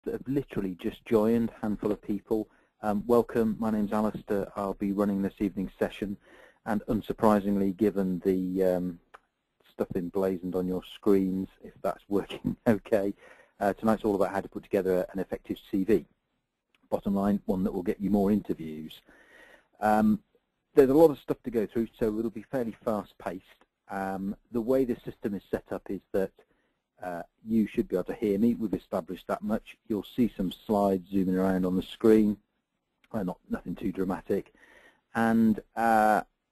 that have literally just joined, handful of people, welcome. My name's Alistair. I'll be running this evening's session, and unsurprisingly, given the stuff emblazoned on your screens, if that's working okay, tonight's all about how to put together an effective CV. Bottom line, one that will get you more interviews. There's a lot of stuff to go through, so it'll be fairly fast-paced. The way the system is set up is that you should be able to hear me. We've established that much. You'll see some slides zooming around on the screen. Nothing too dramatic. And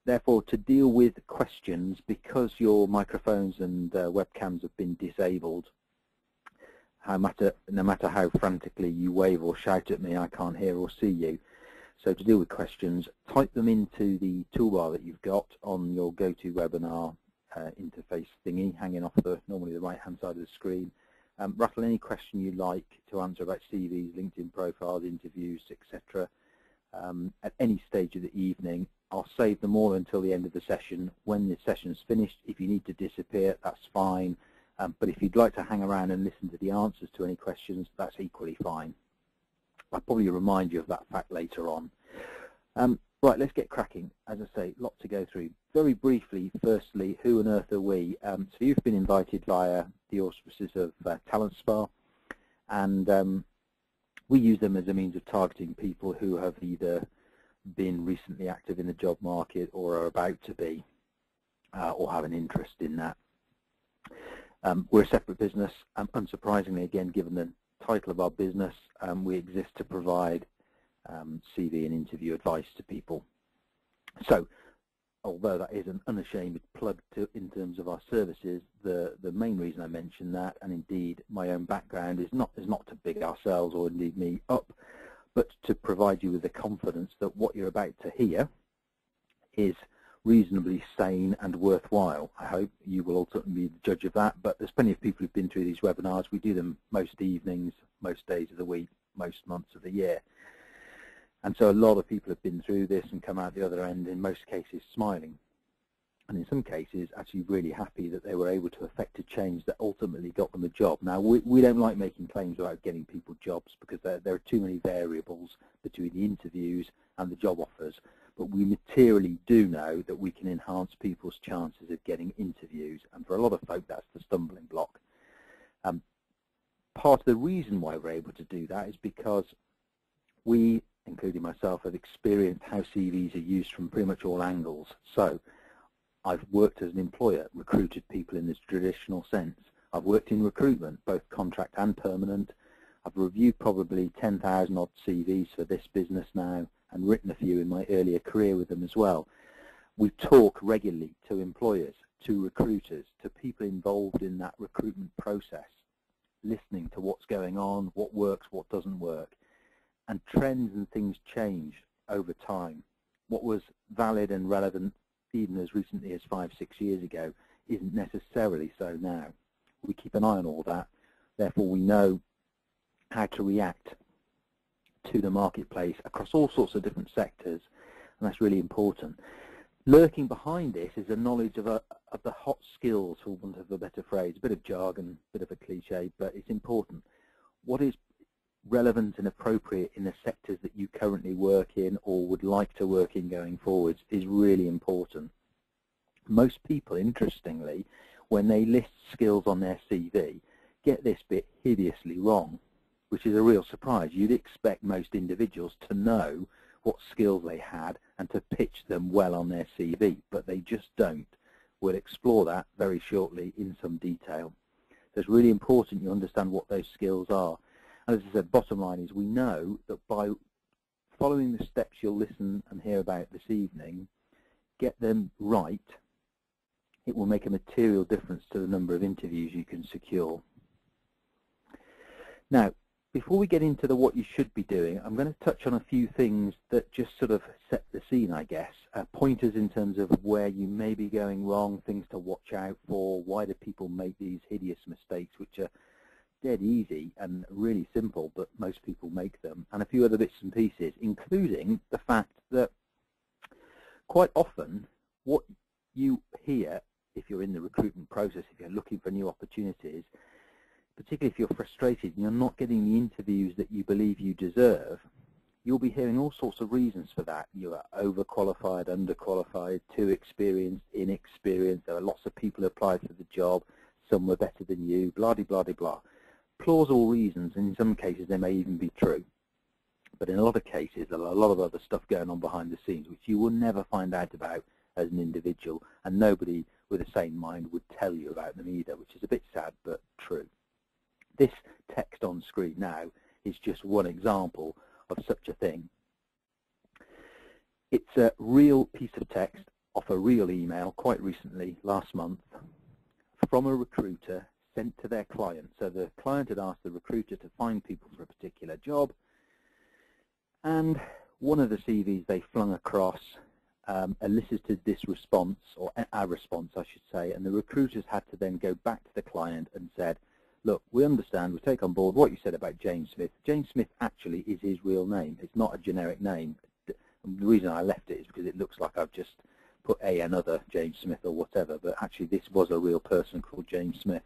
therefore, to deal with questions, because your microphones and webcams have been disabled, no matter how frantically you wave or shout at me, I can't hear or see you. So to deal with questions, type them into the toolbar that you've got on your GoToWebinar interface thingy, hanging off normally the right-hand side of the screen. Rattle any question you like to answer about CVs, LinkedIn profiles, interviews, etc. At any stage of the evening. I'll save them all until the end of the session. When the session's finished, if you need to disappear, that's fine. But if you'd like to hang around and listen to the answers to any questions, that's equally fine. I'll probably remind you of that fact later on. Right, let's get cracking. As I say, a lot to go through. Very briefly, firstly, who on earth are we? So you've been invited via the auspices of Talent Spa, and we use them as a means of targeting people who have either been recently active in the job market or are about to be, or have an interest in that. We're a separate business. Unsurprisingly, again, given the title of our business, we exist to provide CV and interview advice to people. So, although that is an unashamed plug in terms of our services, the main reason I mention that, and indeed my own background, is not to big ourselves or indeed me up, but to provide you with the confidence that what you're about to hear is reasonably sane and worthwhile. I hope you will ultimately be the judge of that, but there's plenty of people who've been through these webinars. We do them most evenings, most days of the week, most months of the year. And so a lot of people have been through this and come out the other end, in most cases smiling, and in some cases actually really happy that they were able to effect a change that ultimately got them a job. Now, we don't like making claims about getting people jobs because there are too many variables between the interviews and the job offers, but we materially do know that we can enhance people's chances of getting interviews, and for a lot of folk that's the stumbling block. Part of the reason why we're able to do that is because we, including myself, have experienced how CVs are used from pretty much all angles. So I've worked as an employer, recruited people in this traditional sense. I've worked in recruitment, both contract and permanent. I've reviewed probably 10,000 odd CVs for this business now, and written a few in my earlier career with them as well. We talk regularly to employers, to recruiters, to people involved in that recruitment process, listening to what's going on, what works, what doesn't work. And trends and things change over time. What was valid and relevant even as recently as 5-6 years ago isn't necessarily so now. We keep an eye on all that. Therefore, we know how to react to the marketplace across all sorts of different sectors, and that's really important. Lurking behind this is a knowledge of the hot skills, for want of a better phrase, a bit of jargon, a bit of a cliche, but it's important. What is relevant and appropriate in the sectors that you currently work in or would like to work in going forwards is really important. Most people, interestingly, when they list skills on their CV, get this bit hideously wrong, which is a real surprise. You'd expect most individuals to know what skills they had and to pitch them well on their CV, but they just don't. We'll explore that very shortly in some detail. So it's really important you understand what those skills are. And as I said, bottom line is we know that by following the steps you'll listen and hear about this evening, get them right, it will make a material difference to the number of interviews you can secure. Now, before we get into what you should be doing, I'm going to touch on a few things that just sort of set the scene, I guess. Pointers in terms of where you may be going wrong, things to watch out for, why do people make these hideous mistakes, which are dead easy and really simple, but most people make them, and a few other bits and pieces, including the fact that quite often what you hear if you're in the recruitment process, if you're looking for new opportunities, particularly if you're frustrated and you're not getting the interviews that you believe you deserve, you'll be hearing all sorts of reasons for that. You are overqualified, underqualified, too experienced, inexperienced, there are lots of people who applied for the job, some were better than you, blah-de-blah-de-blah. Plausible reasons, and in some cases they may even be true. But in a lot of cases, there are a lot of other stuff going on behind the scenes which you will never find out about as an individual, and nobody with a sane mind would tell you about them either, which is a bit sad but true. This text on screen now is just one example of such a thing. It's a real piece of text off a real email quite recently, last month, from a recruiter sent to their client. So the client had asked the recruiter to find people for a particular job, and one of the CVs they flung across elicited this response, or a response I should say, and the recruiters had to then go back to the client and said, look, we understand, we take on board what you said about James Smith. James Smith actually is his real name. It's not a generic name. And the reason I left it is because it looks like I've just put another James Smith or whatever, but actually this was a real person called James Smith.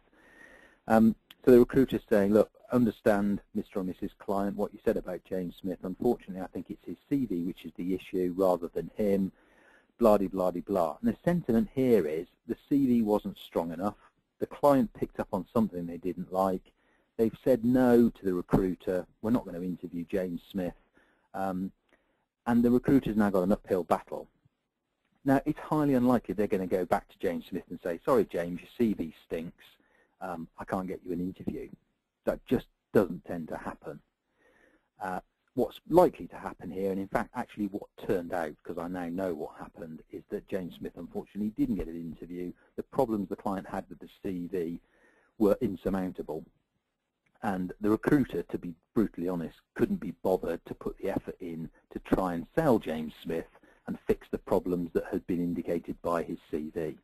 So the recruiter's saying, look, understand, Mr. or Mrs. Client, what you said about James Smith. Unfortunately, I think it's his CV which is the issue rather than him, blah-de-blah-de-blah. And the sentiment here is the CV wasn't strong enough. The client picked up on something they didn't like. They've said no to the recruiter. We're not going to interview James Smith. And the recruiter's now got an uphill battle. Now, it's highly unlikely they're going to go back to James Smith and say, sorry, James, your CV stinks. I can't get you an interview. That just doesn't tend to happen. What's likely to happen here, and in fact actually what turned out, because I now know what happened, is that James Smith unfortunately didn't get an interview. The problems the client had with the CV were insurmountable, and the recruiter, to be brutally honest, couldn't be bothered to put the effort in to try and sell James Smith and fix the problems that had been indicated by his CV.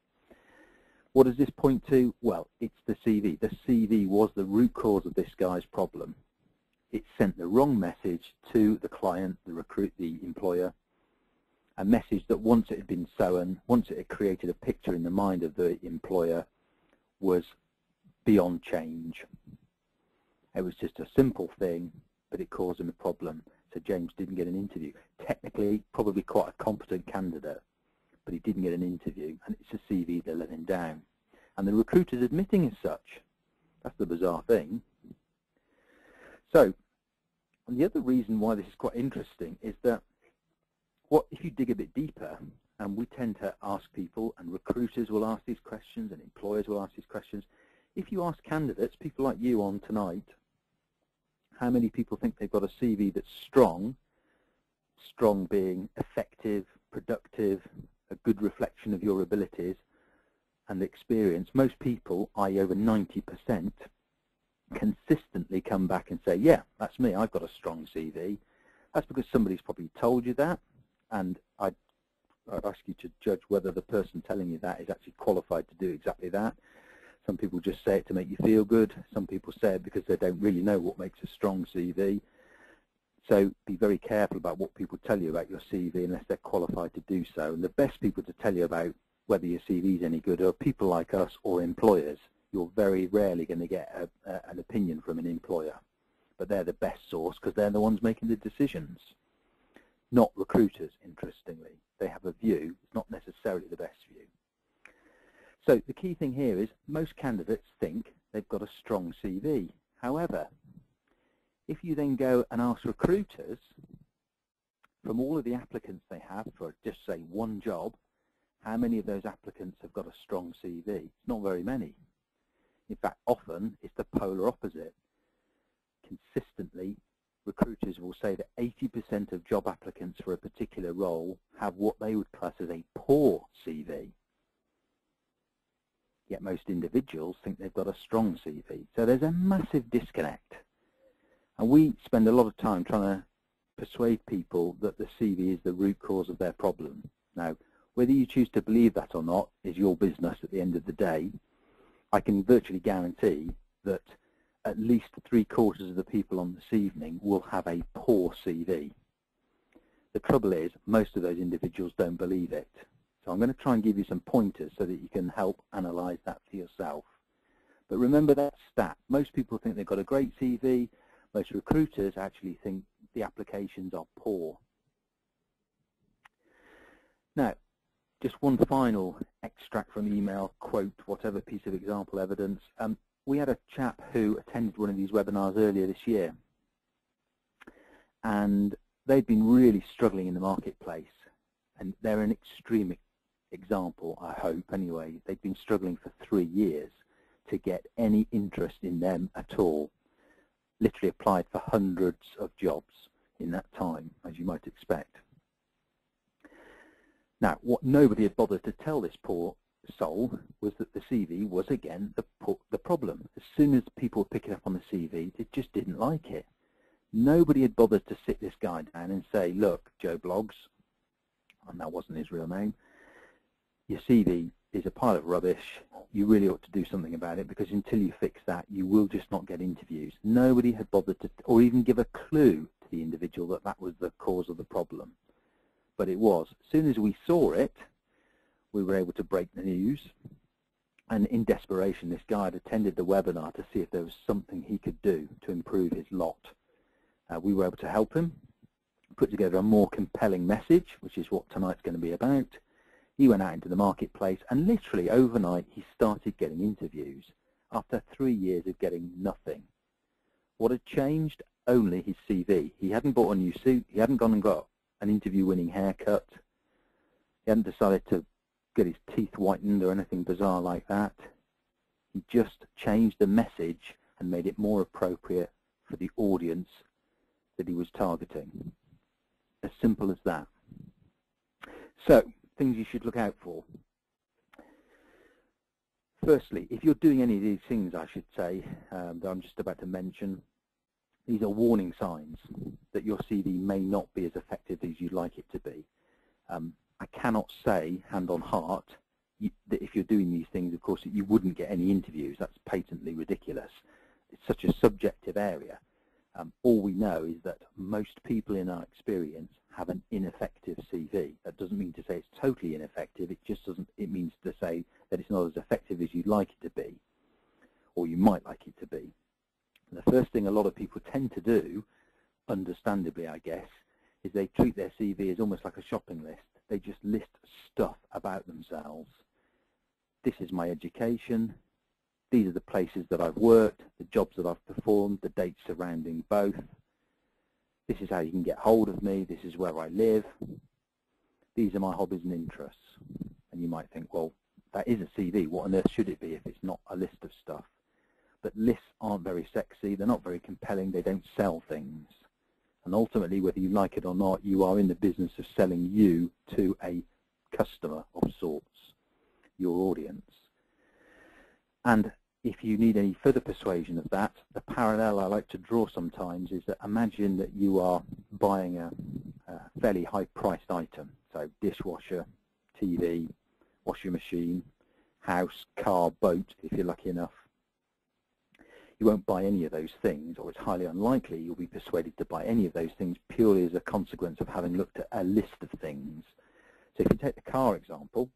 What does this point to? Well, it's the CV. The CV was the root cause of this guy's problem. It sent the wrong message to the client, the employer, a message that once it had been sown, once it had created a picture in the mind of the employer, was beyond change. It was just a simple thing, but it caused him a problem. So James didn't get an interview. Technically, probably quite a competent candidate, but he didn't get an interview, and it's a CV that let him down. And the recruiter's admitting as such. That's the bizarre thing. So, and the other reason why this is quite interesting is that if you dig a bit deeper, and we tend to ask people, and recruiters will ask these questions, and employers will ask these questions, if you ask candidates, people like you on tonight, how many people think they've got a CV that's strong, strong being effective, productive, a good reflection of your abilities and experience, most people, i.e. over 90%, consistently come back and say, yeah, that's me, I've got a strong CV. That's because somebody's probably told you that, and I'd ask you to judge whether the person telling you that is actually qualified to do exactly that. Some people just say it to make you feel good. Some people say it because they don't really know what makes a strong CV. So be very careful about what people tell you about your CV unless they're qualified to do so. And the best people to tell you about whether your CV is any good are people like us or employers. You're very rarely going to get an opinion from an employer. But they're the best source because they're the ones making the decisions. Not recruiters, interestingly. They have a view. It's not necessarily the best view. So the key thing here is most candidates think they've got a strong CV. However, if you then go and ask recruiters, from all of the applicants they have for just say one job, how many of those applicants have got a strong CV? It's not very many. In fact, often it's the polar opposite. Consistently, recruiters will say that 80% of job applicants for a particular role have what they would class as a poor CV. Yet most individuals think they've got a strong CV. So there's a massive disconnect. And we spend a lot of time trying to persuade people that the CV is the root cause of their problem. Now, whether you choose to believe that or not is your business at the end of the day. I can virtually guarantee that at least 3/4 of the people on this evening will have a poor CV. The trouble is, most of those individuals don't believe it. So I'm going to try and give you some pointers so that you can help analyze that for yourself. But remember that stat. Most people think they've got a great CV. Most recruiters actually think the applications are poor. Now, just one final extract from email, quote, whatever piece of example evidence. We had a chap who attended one of these webinars earlier this year, and they'd been really struggling in the marketplace, and they're an extreme example, I hope, anyway. They'd been struggling for 3 years to get any interest in them at all. Literally applied for hundreds of jobs in that time, as you might expect. Now, what nobody had bothered to tell this poor soul was that the CV was, again, the problem. As soon as people were picking up on the CV, they just didn't like it. Nobody had bothered to sit this guy down and say, look, Joe Bloggs, and that wasn't his real name, your CV is a pile of rubbish. You really ought to do something about it, because until you fix that, you will just not get interviews. Nobody had bothered to, or even give a clue to the individual that that was the cause of the problem. But it was. As soon as we saw it, we were able to break the news. And in desperation, this guy had attended the webinar to see if there was something he could do to improve his lot. We were able to help him, put together a more compelling message, which is what tonight's going to be about. He went out into the marketplace, and literally overnight he started getting interviews after 3 years of getting nothing. What had changed? Only his CV. He hadn't bought a new suit. He hadn't gone and got an interview-winning haircut. He hadn't decided to get his teeth whitened or anything bizarre like that. He just changed the message and made it more appropriate for the audience that he was targeting. As simple as that. So, things you should look out for. Firstly, if you're doing any of these things, I should say, that I'm just about to mention, these are warning signs that your CV may not be as effective as you'd like it to be. I cannot say, hand on heart, that if you're doing these things, of course, that you wouldn't get any interviews. That's patently ridiculous. It's such a subjective area. All we know is that most people in our experience have an ineffective CV. That doesn't mean to say it's totally ineffective. It just doesn't. It means to say that it's not as effective as you'd like it to be, or you might like it to be. And the first thing a lot of people tend to do, understandably, I guess, is they treat their CV as almost like a shopping list. They just list stuff about themselves. This is my education. These are the places that I've worked, the jobs that I've performed, the dates surrounding both. This is how you can get hold of me. This is where I live. These are my hobbies and interests. And you might think, well, that is a CV. What on earth should it be if it's not a list of stuff? But lists aren't very sexy. They're not very compelling. They don't sell things. And ultimately, whether you like it or not, you are in the business of selling you to a customer of sorts, your audience. And if you need any further persuasion of that, the parallel I like to draw sometimes is that imagine that you are buying a fairly high-priced item, so dishwasher, TV, washing machine, house, car, boat, if you're lucky enough. You won't buy any of those things, or it's highly unlikely you'll be persuaded to buy any of those things purely as a consequence of having looked at a list of things. So if you take the car example,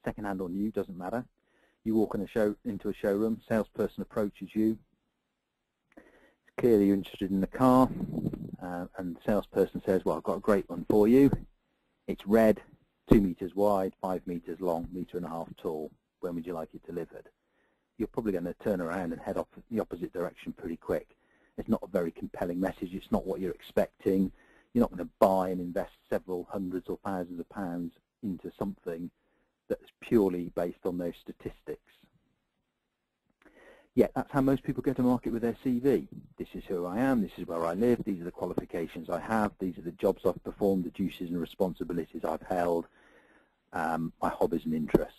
second-hand or new, doesn't matter. You walk into a showroom, salesperson approaches you. It's clearly you're interested in the car, and the salesperson says, well, I've got a great one for you. It's red, 2 meters wide, 5 meters long, 1.5 meters tall. When would you like it delivered? You're probably going to turn around and head off the opposite direction pretty quick. It's not a very compelling message. It's not what you're expecting. You're not going to buy and invest several hundreds or thousands of pounds into something that's purely based on those statistics. Yet that's how most people go to market with their CV. This is who I am, this is where I live, these are the qualifications I have, these are the jobs I've performed, the duties and responsibilities I've held, my hobbies and interests.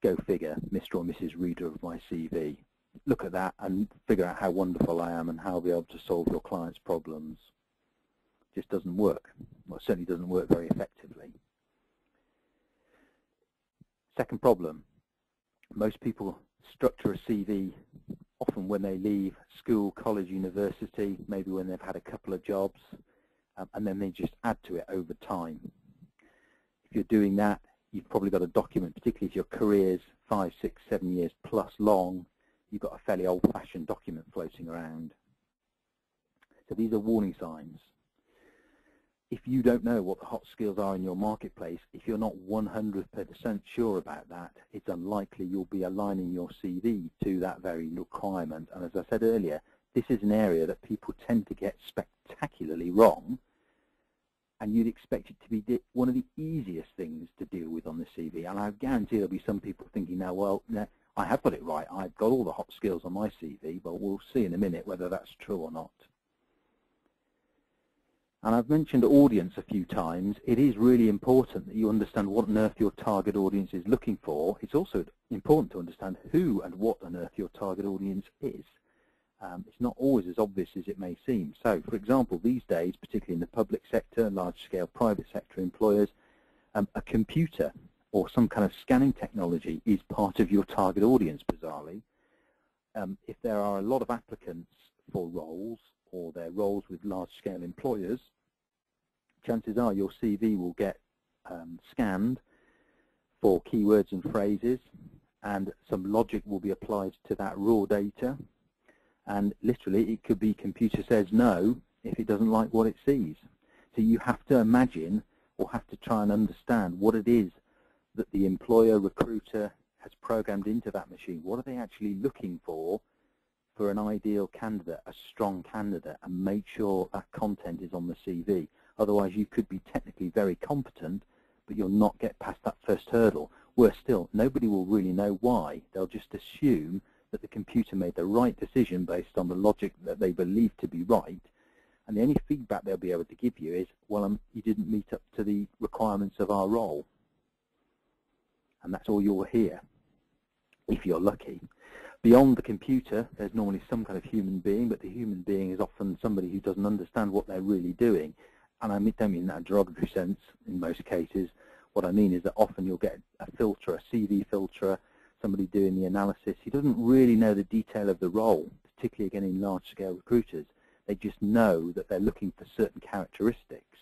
Go figure, Mr. or Mrs. Reader of my CV. Look at that and figure out how wonderful I am and how I'll be able to solve your client's problems. It just doesn't work. Well, it certainly doesn't work very effectively. Second problem, most people structure a CV often when they leave school, college, university, maybe when they've had a couple of jobs, and then they just add to it over time. If you're doing that, you've probably got a document, particularly if your career's 5, 6, 7 years plus long, you've got a fairly old-fashioned document floating around. So these are warning signs. If you don't know what the hot skills are in your marketplace, if you're not 100% sure about that, it's unlikely you'll be aligning your CV to that very requirement. And as I said earlier, this is an area that people tend to get spectacularly wrong, and you'd expect it to be one of the easiest things to deal with on the CV. And I guarantee there'll be some people thinking, now, well, no, I have got it right. I've got all the hot skills on my CV, but we'll see in a minute whether that's true or not. And I've mentioned audience a few times. It is really important that you understand what on earth your target audience is looking for. It's also important to understand who and what on earth your target audience is. It's not always as obvious as it may seem. So, for example, these days, particularly in the public sector, large-scale private sector employers, a computer or some kind of scanning technology is part of your target audience, bizarrely. If there are a lot of applicants for roles, or their roles with large-scale employers, chances are your CV will get scanned for keywords and phrases, and some logic will be applied to that raw data. And literally, it could be computer says no if it doesn't like what it sees. So you have to imagine, or have to try and understand what it is that the employer, recruiter has programmed into that machine. What are they actually looking for an ideal candidate, a strong candidate, and make sure that content is on the CV. Otherwise, you could be technically very competent, but you'll not get past that first hurdle. Worse still, nobody will really know why. They'll just assume that the computer made the right decision based on the logic that they believe to be right, and the only feedback they'll be able to give you is, well, you didn't meet up to the requirements of our role. And that's all you'll hear, if you're lucky. Beyond the computer, there's normally some kind of human being, but the human being is often somebody who doesn't understand what they're really doing. And I don't mean that in a derogatory sense in most cases. What I mean is that often you'll get a filter, a CV filterer, somebody doing the analysis. He doesn't really know the detail of the role, particularly again in large-scale recruiters. They just know that they're looking for certain characteristics.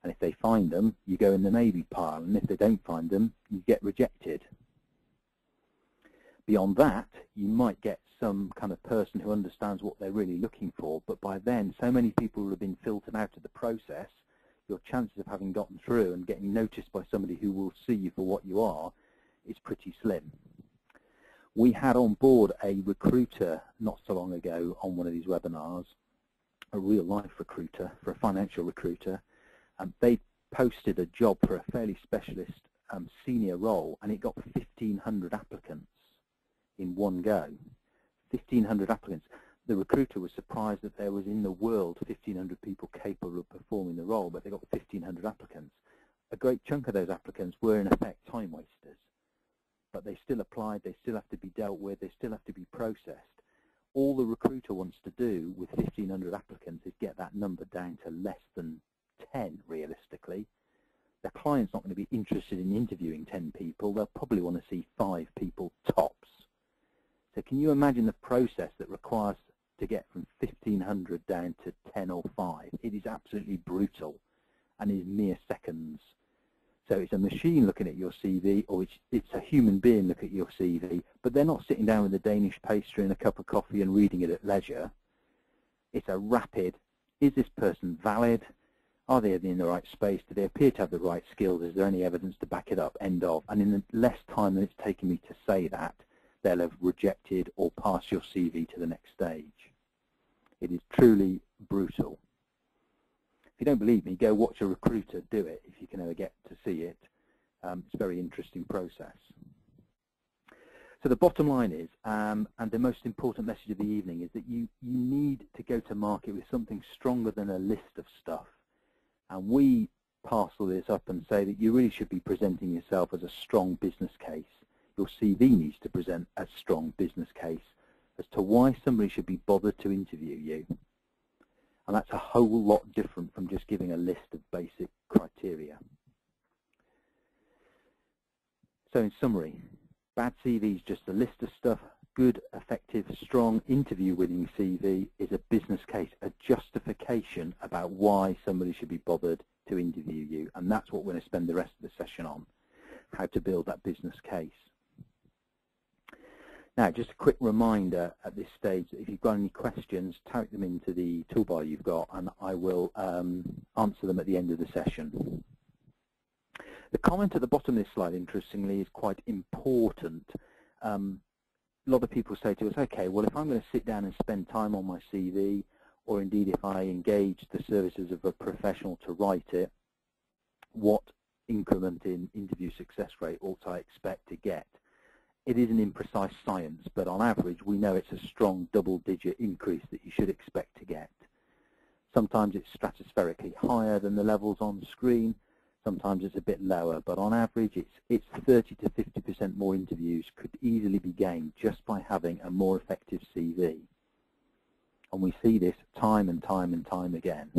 And if they find them, you go in the maybe pile. And if they don't find them, you get rejected. Beyond that, you might get some kind of person who understands what they're really looking for, but by then so many people will have been filtered out of the process, your chances of having gotten through and getting noticed by somebody who will see you for what you are is pretty slim. We had on board a recruiter not so long ago on one of these webinars, a real-life recruiter, for a financial recruiter. They posted a job for a fairly specialist senior role, and it got 1,500 applicants in one go. 1,500 applicants. The recruiter was surprised that there was in the world 1,500 people capable of performing the role, but they got 1,500 applicants. A great chunk of those applicants were in effect time wasters, but they still applied, they still have to be dealt with, they still have to be processed. All the recruiter wants to do with 1,500 applicants is get that number down to less than 10 realistically. The client's not going to be interested in interviewing 10 people, they'll probably want to see 5 people tops. So can you imagine the process that requires to get from 1,500 down to 10 or 5? It is absolutely brutal and is mere seconds. So it's a machine looking at your CV, or it's a human being looking at your CV, but they're not sitting down with a Danish pastry and a cup of coffee and reading it at leisure. It's a rapid, is this person valid? Are they in the right space? Do they appear to have the right skills? Is there any evidence to back it up? End of. And in less time than it's taken me to say that, they'll have rejected or passed your CV to the next stage. It is truly brutal. If you don't believe me, go watch a recruiter do it if you can ever get to see it. It's a very interesting process. So the bottom line is, and the most important message of the evening, is that you need to go to market with something stronger than a list of stuff. And we parcel this up and say that you really should be presenting yourself as a strong business case. Your CV needs to present a strong business case as to why somebody should be bothered to interview you. And that's a whole lot different from just giving a list of basic criteria. So in summary, bad CV is just a list of stuff. Good, effective, strong, interview-winning CV is a business case, a justification about why somebody should be bothered to interview you. And that's what we're going to spend the rest of the session on. how to build that business case. Now, just a quick reminder at this stage that if you've got any questions, type them into the toolbar you've got, and I will answer them at the end of the session. The comment at the bottom of this slide, interestingly, is quite important. A lot of people say to us, okay, well, if I'm going to sit down and spend time on my CV, or indeed if I engage the services of a professional to write it, what increment in interview success rate ought I expect to get? It is an imprecise science, but on average we know it's a strong double-digit increase that you should expect to get. Sometimes it's stratospherically higher than the levels on screen, sometimes it's a bit lower, but on average it's 30 to 50% more interviews could easily be gained just by having a more effective CV. And we see this time and time and time again.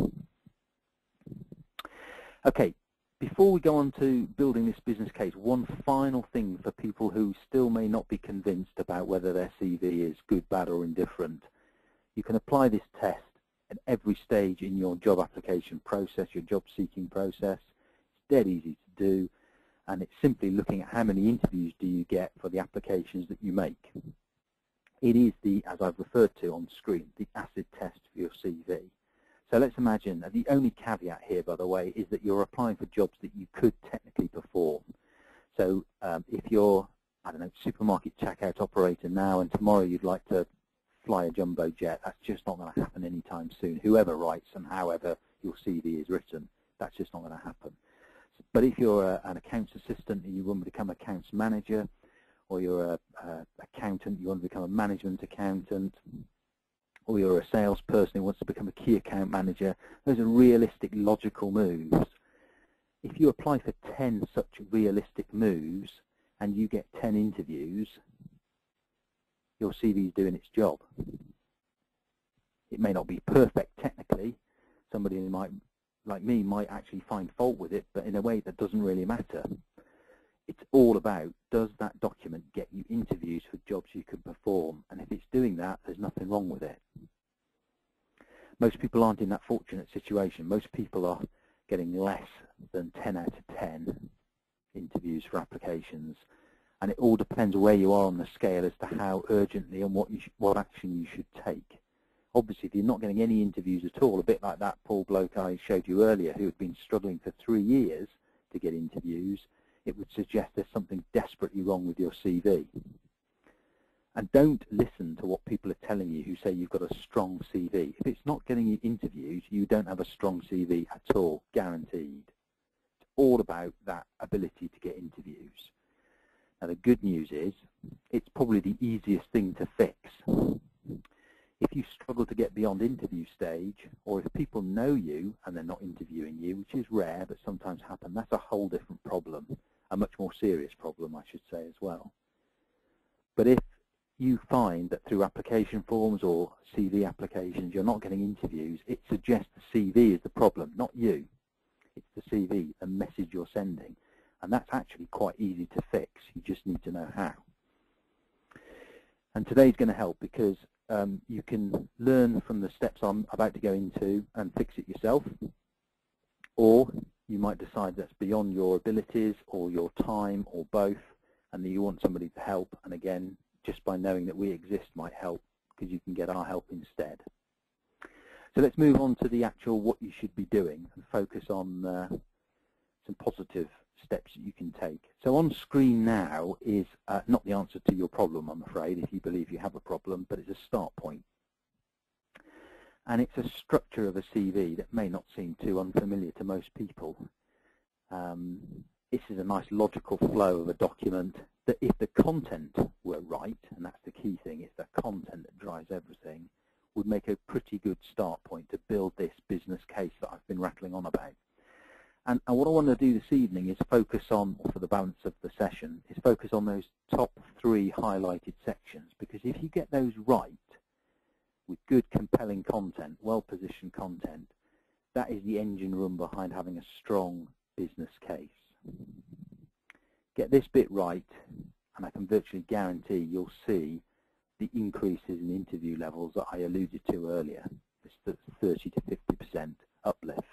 Okay. Before we go on to building this business case, one final thing for people who still may not be convinced about whether their CV is good, bad or indifferent. You can apply this test at every stage in your job application process, your job seeking process. It's dead easy to do, and it's simply looking at how many interviews do you get for the applications that you make. It is the, as I've referred to on screen, the acid test for your CV. So let's imagine that the only caveat here, by the way, is that you're applying for jobs that you could technically perform. So if you're, I don't know, supermarket checkout operator now and tomorrow you'd like to fly a jumbo jet, that's just not going to happen anytime soon. Whoever writes and however your CV is written, that's just not going to happen. But if you're an accounts assistant and you want to become accounts manager, or you're an accountant, you want to become a management accountant, or you're a salesperson who wants to become a key account manager, those are realistic, logical moves. If you apply for 10 such realistic moves and you get 10 interviews, your CV is doing its job. It may not be perfect technically. Somebody might, like me, might actually find fault with it, but in a way that doesn't really matter. It's all about, does that document get you interviews for jobs you can perform? And if it's doing that, there's nothing wrong with it. Most people aren't in that fortunate situation. Most people are getting less than 10 out of 10 interviews for applications. And it all depends where you are on the scale as to how urgently and what action you should take. Obviously, if you're not getting any interviews at all, a bit like that poor bloke I showed you earlier who had been struggling for 3 years to get interviews, it would suggest there's something desperately wrong with your CV. And don't listen to what people are telling you who say you've got a strong CV. If it's not getting you interviews, you don't have a strong CV at all, guaranteed. It's all about that ability to get interviews. Now the good news is, it's probably the easiest thing to fix. If you struggle to get beyond interview stage, or if people know you and they're not interviewing you, which is rare but sometimes happen, that's a whole different problem, a much more serious problem, I should say, as well. But if you find that through application forms or CV applications you're not getting interviews, it suggests the CV is the problem, not you. It's the CV, the message you're sending. And that's actually quite easy to fix. You just need to know how. And today's going to help because you can learn from the steps I'm about to go into and fix it yourself, or you might decide that's beyond your abilities or your time or both, and that you want somebody to help, and again, just by knowing that we exist might help because you can get our help instead. So let's move on to the actual what you should be doing and focus on some positive steps that you can take. So on screen now is not the answer to your problem, I'm afraid, if you believe you have a problem, but it's a start point. And it's a structure of a CV that may not seem too unfamiliar to most people. This is a nice logical flow of a document that if the content were right, and that's the key thing, it's the content that drives everything, would make a pretty good start point to build this business case that I've been rattling on about. And what I want to do this evening is focus on, or for the balance of the session, is focus on those top 3 highlighted sections, because if you get those right, with good, compelling content, well-positioned content, that is the engine room behind having a strong business case. Get this bit right, and I can virtually guarantee you'll see the increases in interview levels that I alluded to earlier. It's the 30 to 50% uplift.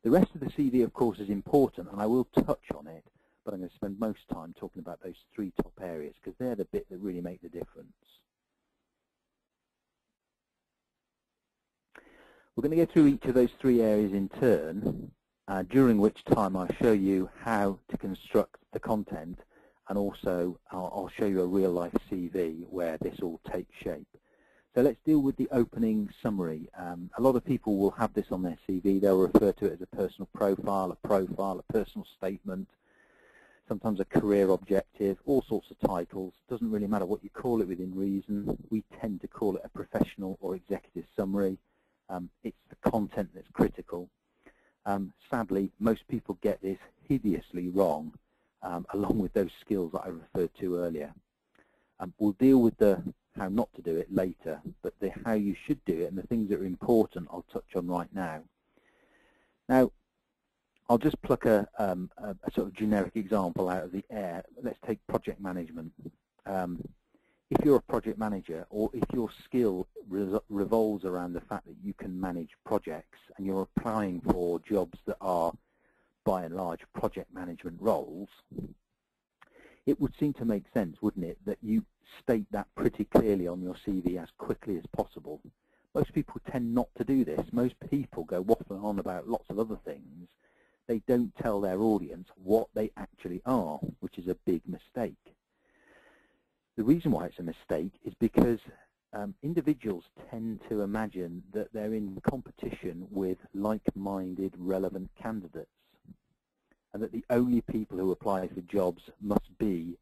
The rest of the CV, of course, is important, and I will touch on it, but I'm going to spend most time talking about those 3 top areas because they're the bit that really make the difference. We're going to go through each of those 3 areas in turn, during which time I'll show you how to construct the content, and also I'll show you a real-life CV where this all takes shape. So let's deal with the opening summary. A lot of people will have this on their CV. They'll refer to it as a personal profile, a personal statement, sometimes a career objective, all sorts of titles. Doesn't really matter what you call it within reason. We tend to call it a professional or executive summary. It's the content that's critical. Sadly, most people get this hideously wrong, along with those skills that I referred to earlier. We'll deal with the how not to do it later, but the how you should do it and the things that are important I'll touch on right now. Now, I'll just pluck a sort of generic example out of the air. Let's take project management. If you're a project manager, or if your skill revolves around the fact that you can manage projects and you're applying for jobs that are, by and large, project management roles, it would seem to make sense, wouldn't it, that you state that pretty clearly on your CV as quickly as possible. Most people tend not to do this. Most people go waffling on about lots of other things. They don't tell their audience what they actually are, which is a big mistake. The reason why it's a mistake is because individuals tend to imagine that they're in competition with like-minded, relevant candidates, and that the only people who apply for jobs must be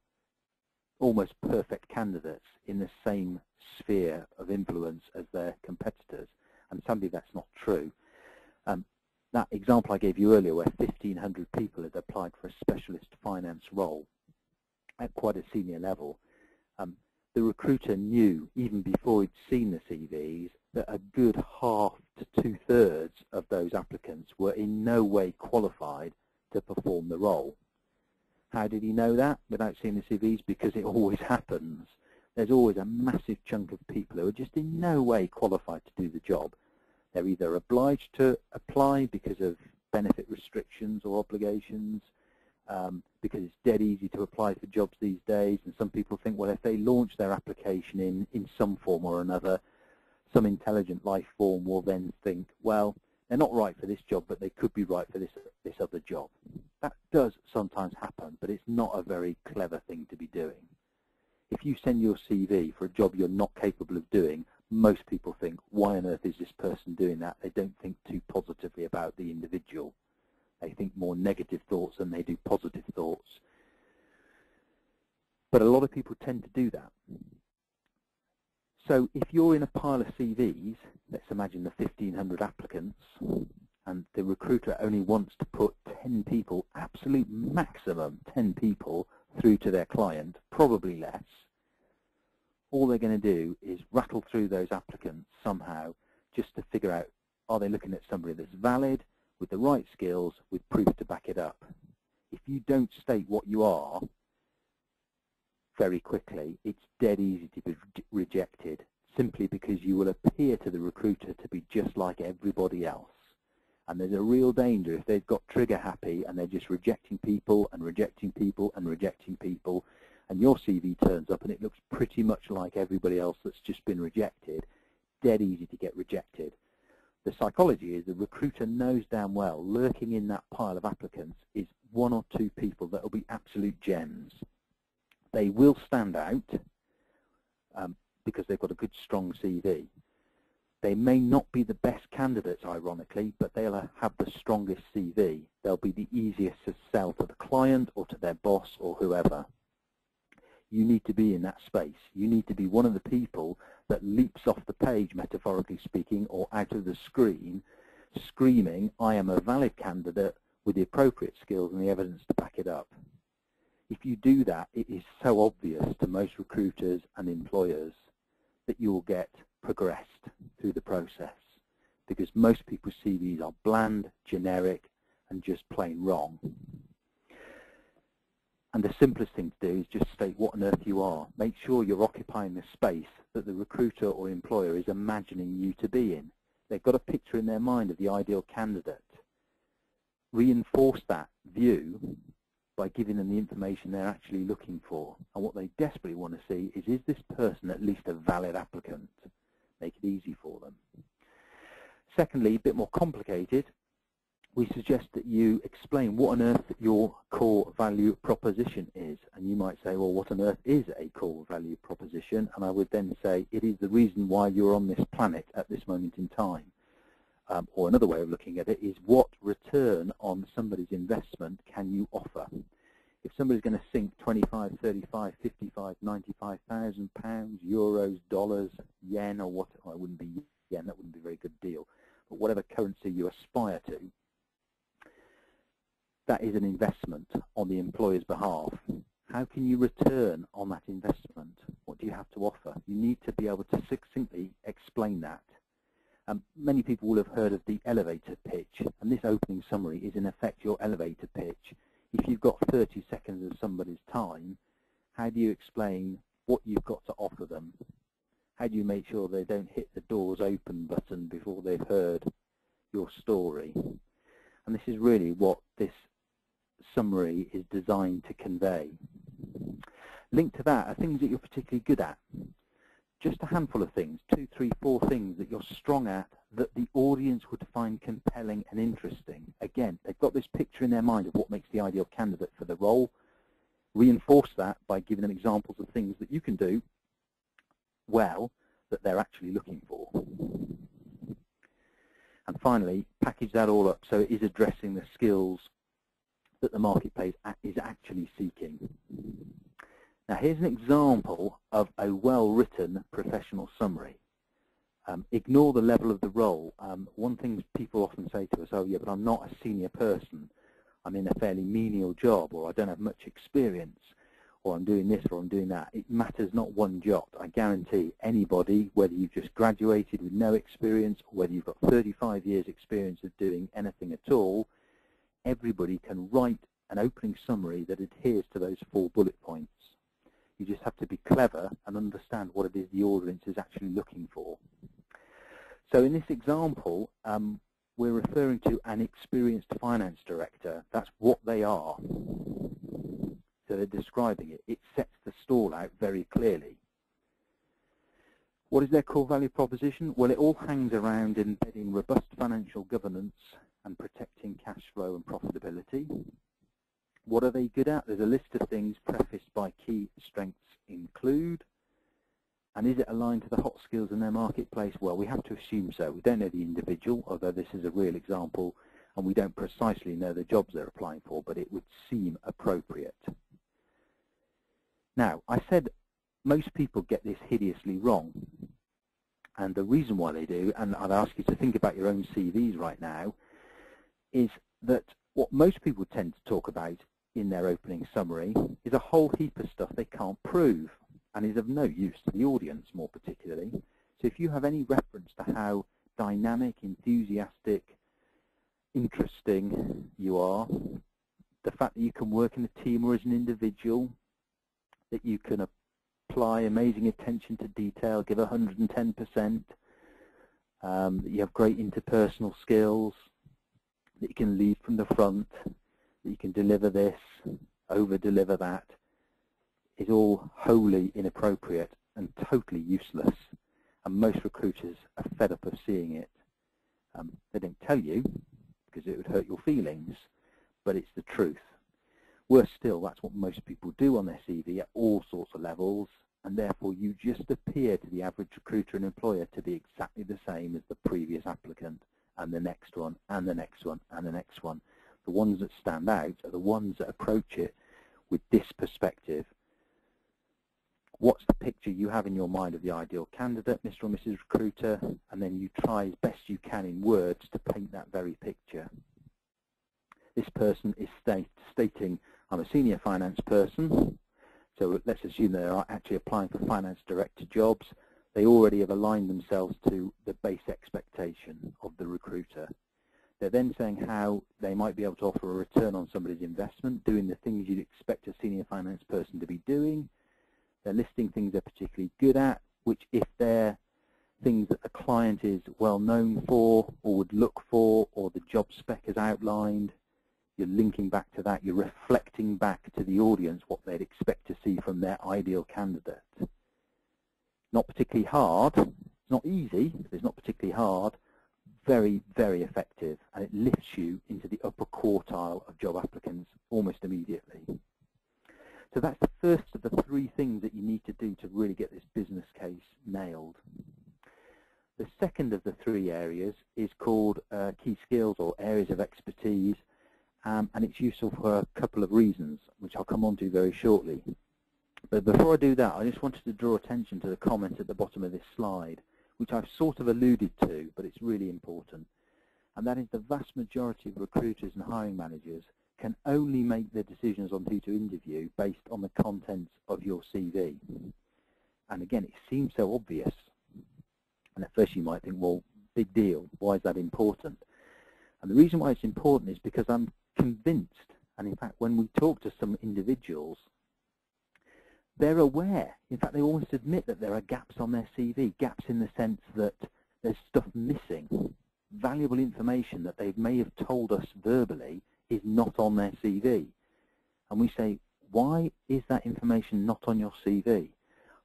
almost perfect candidates in the same sphere of influence as their competitors. And sadly, that's not true. That example I gave you earlier, where 1,500 people had applied for a specialist finance role at quite a senior level, the recruiter knew, even before he'd seen the CVs, that a good half to 2/3 of those applicants were in no way qualified to perform the role. How did he know that without seeing the CVs? Because it always happens. There's always a massive chunk of people who are just in no way qualified to do the job. They're either obliged to apply because of benefit restrictions or obligations, because it's dead easy to apply for jobs these days, and some people think, well, if they launch their application in some form or another, some intelligent life form will then think, well, they're not right for this job, but they could be right for this other job. That does sometimes happen, but it's not a very clever thing to be doing. If you send your CV for a job you're not capable of doing, most people think, why on earth is this person doing that? They don't think too positively about the individual. They think more negative thoughts than they do positive thoughts. But a lot of people tend to do that. So if you're in a pile of CVs, let's imagine the 1,500 applicants, and the recruiter only wants to put 10 people, absolute maximum 10 people, through to their client, probably less, all they're going to do is rattle through those applicants somehow just to figure out, are they looking at somebody that's valid, with the right skills, with proof to back it up. If you don't state what you are very quickly, it's dead easy to be rejected, simply because you will appear to the recruiter to be just like everybody else. And there's a real danger if they've got trigger happy and they're just rejecting people and rejecting people and rejecting people, and your CV turns up and it looks pretty much like everybody else that's just been rejected, dead easy to get rejected. The psychology is the recruiter knows damn well lurking in that pile of applicants is 1 or 2 people that will be absolute gems. They will stand out because they've got a good, strong CV. They may not be the best candidates, ironically, but they'll have the strongest CV. They'll be the easiest to sell to the client or to their boss or whoever. You need to be in that space. You need to be one of the people that leaps off the page, metaphorically speaking, or out of the screen, screaming, I am a valid candidate with the appropriate skills and the evidence to back it up. If you do that, it is so obvious to most recruiters and employers that you will get progressed through the process, because most people's CVs are bland, generic, and just plain wrong. And the simplest thing to do is just state what on earth you are. Make sure you're occupying the space that the recruiter or employer is imagining you to be in. They've got a picture in their mind of the ideal candidate. Reinforce that view by giving them the information they're actually looking for. And what they desperately want to see is this person at least a valid applicant? Make it easy for them. Secondly, a bit more complicated, we suggest that you explain what on earth your core value proposition is. And you might say, well, what on earth is a core value proposition? And I would then say, it is the reason why you're on this planet at this moment in time. Or another way of looking at it is, what return on somebody's investment can you offer? If somebody's going to sink 25, 35, 55, 95,000 pounds, euros, dollars, yen, or what, well, it wouldn't be yen, that wouldn't be a very good deal, but whatever currency you aspire to, that is an investment on the employer's behalf. How can you return on that investment? What do you have to offer? You need to be able to succinctly explain that. Many people will have heard of the elevator pitch, and this opening summary is in effect your elevator pitch. If you've got 30 seconds of somebody's time, how do you explain what you've got to offer them? How do you make sure they don't hit the doors open button before they've heard your story? And this is really what this summary is designed to convey. Linked to that are things that you're particularly good at. Just a handful of things, 2, 3, 4 things that you're strong at that the audience would find compelling and interesting. Again, they've got this picture in their mind of what makes the ideal candidate for the role. Reinforce that by giving them examples of things that you can do well that they're actually looking for. And finally, package that all up so it is addressing the skills that the marketplace is actually seeking. Now, here's an example of a well-written professional summary. Ignore the level of the role. One thing people often say to us, oh yeah, but I'm not a senior person. I'm in a fairly menial job, or I don't have much experience, or I'm doing this or I'm doing that. It matters not one jot. I guarantee anybody, whether you've just graduated with no experience or whether you've got 35 years experience of doing anything at all, everybody can write an opening summary that adheres to those 4 bullet points. You just have to be clever and understand what it is the audience is actually looking for. So in this example, we're referring to an experienced finance director. That's what they are. So they're describing it. It sets the stall out very clearly. What is their core value proposition? Well, it all hangs around embedding robust financial governance and protecting cash flow and profitability. What are they good at? There's a list of things prefaced by key strengths include. And is it aligned to the hot skills in their marketplace? Well, we have to assume so. We don't know the individual, although this is a real example, and we don't precisely know the jobs they're applying for, but it would seem appropriate. Now, I said most people get this hideously wrong. And the reason why they do, and I'd ask you to think about your own CVs right now, is that what most people tend to talk about in their opening summary is a whole heap of stuff they can't prove and is of no use to the audience more particularly. So if you have any reference to how dynamic, enthusiastic, interesting you are, the fact that you can work in a team or as an individual, that you can apply amazing attention to detail, give 110%, that you have great interpersonal skills, that you can lead from the front, that you can deliver this, over-deliver that, is all wholly inappropriate and totally useless. And most recruiters are fed up of seeing it. They don't tell you because it would hurt your feelings, but it's the truth. Worse still, that's what most people do on their CV at all sorts of levels, and therefore you just appear to the average recruiter and employer to be exactly the same as the previous applicant, and the next one, and the next one, and the next one. The ones that stand out are the ones that approach it with this perspective. What's the picture you have in your mind of the ideal candidate, Mr. or Mrs. Recruiter, and then you try as best you can in words to paint that very picture. This person is stating, I'm a senior finance person, so let's assume they are actually applying for finance director jobs. They already have aligned themselves to the base expectation of the recruiter. They're then saying how they might be able to offer a return on somebody's investment, doing the things you'd expect a senior finance person to be doing. They're listing things they're particularly good at, which if they're things that the client is well known for or would look for, or the job spec is outlined, you're linking back to that, you're reflecting back to the audience what they'd expect to see from their ideal candidate. Not particularly hard, it's not easy, but it's not particularly hard, very, very effective, and it lifts you into the upper quartile of job applicants almost immediately. So that's the first of the 3 things that you need to do to really get this business case nailed. The second of the 3 areas is called key skills or areas of expertise, and it's useful for a couple of reasons, which I'll come on to very shortly. But before I do that, I just wanted to draw attention to the comment at the bottom of this slide, which I've sort of alluded to, but it's really important. And that is the vast majority of recruiters and hiring managers can only make their decisions on who to interview based on the contents of your CV. And again, it seems so obvious. And at first you might think, well, big deal, why is that important? And the reason why it's important is because I'm convinced, and in fact when we talk to some individuals, they're aware, in fact they almost admit that there are gaps on their CV, gaps in the sense that there's stuff missing, valuable information that they may have told us verbally is not on their CV. And we say, why is that information not on your CV?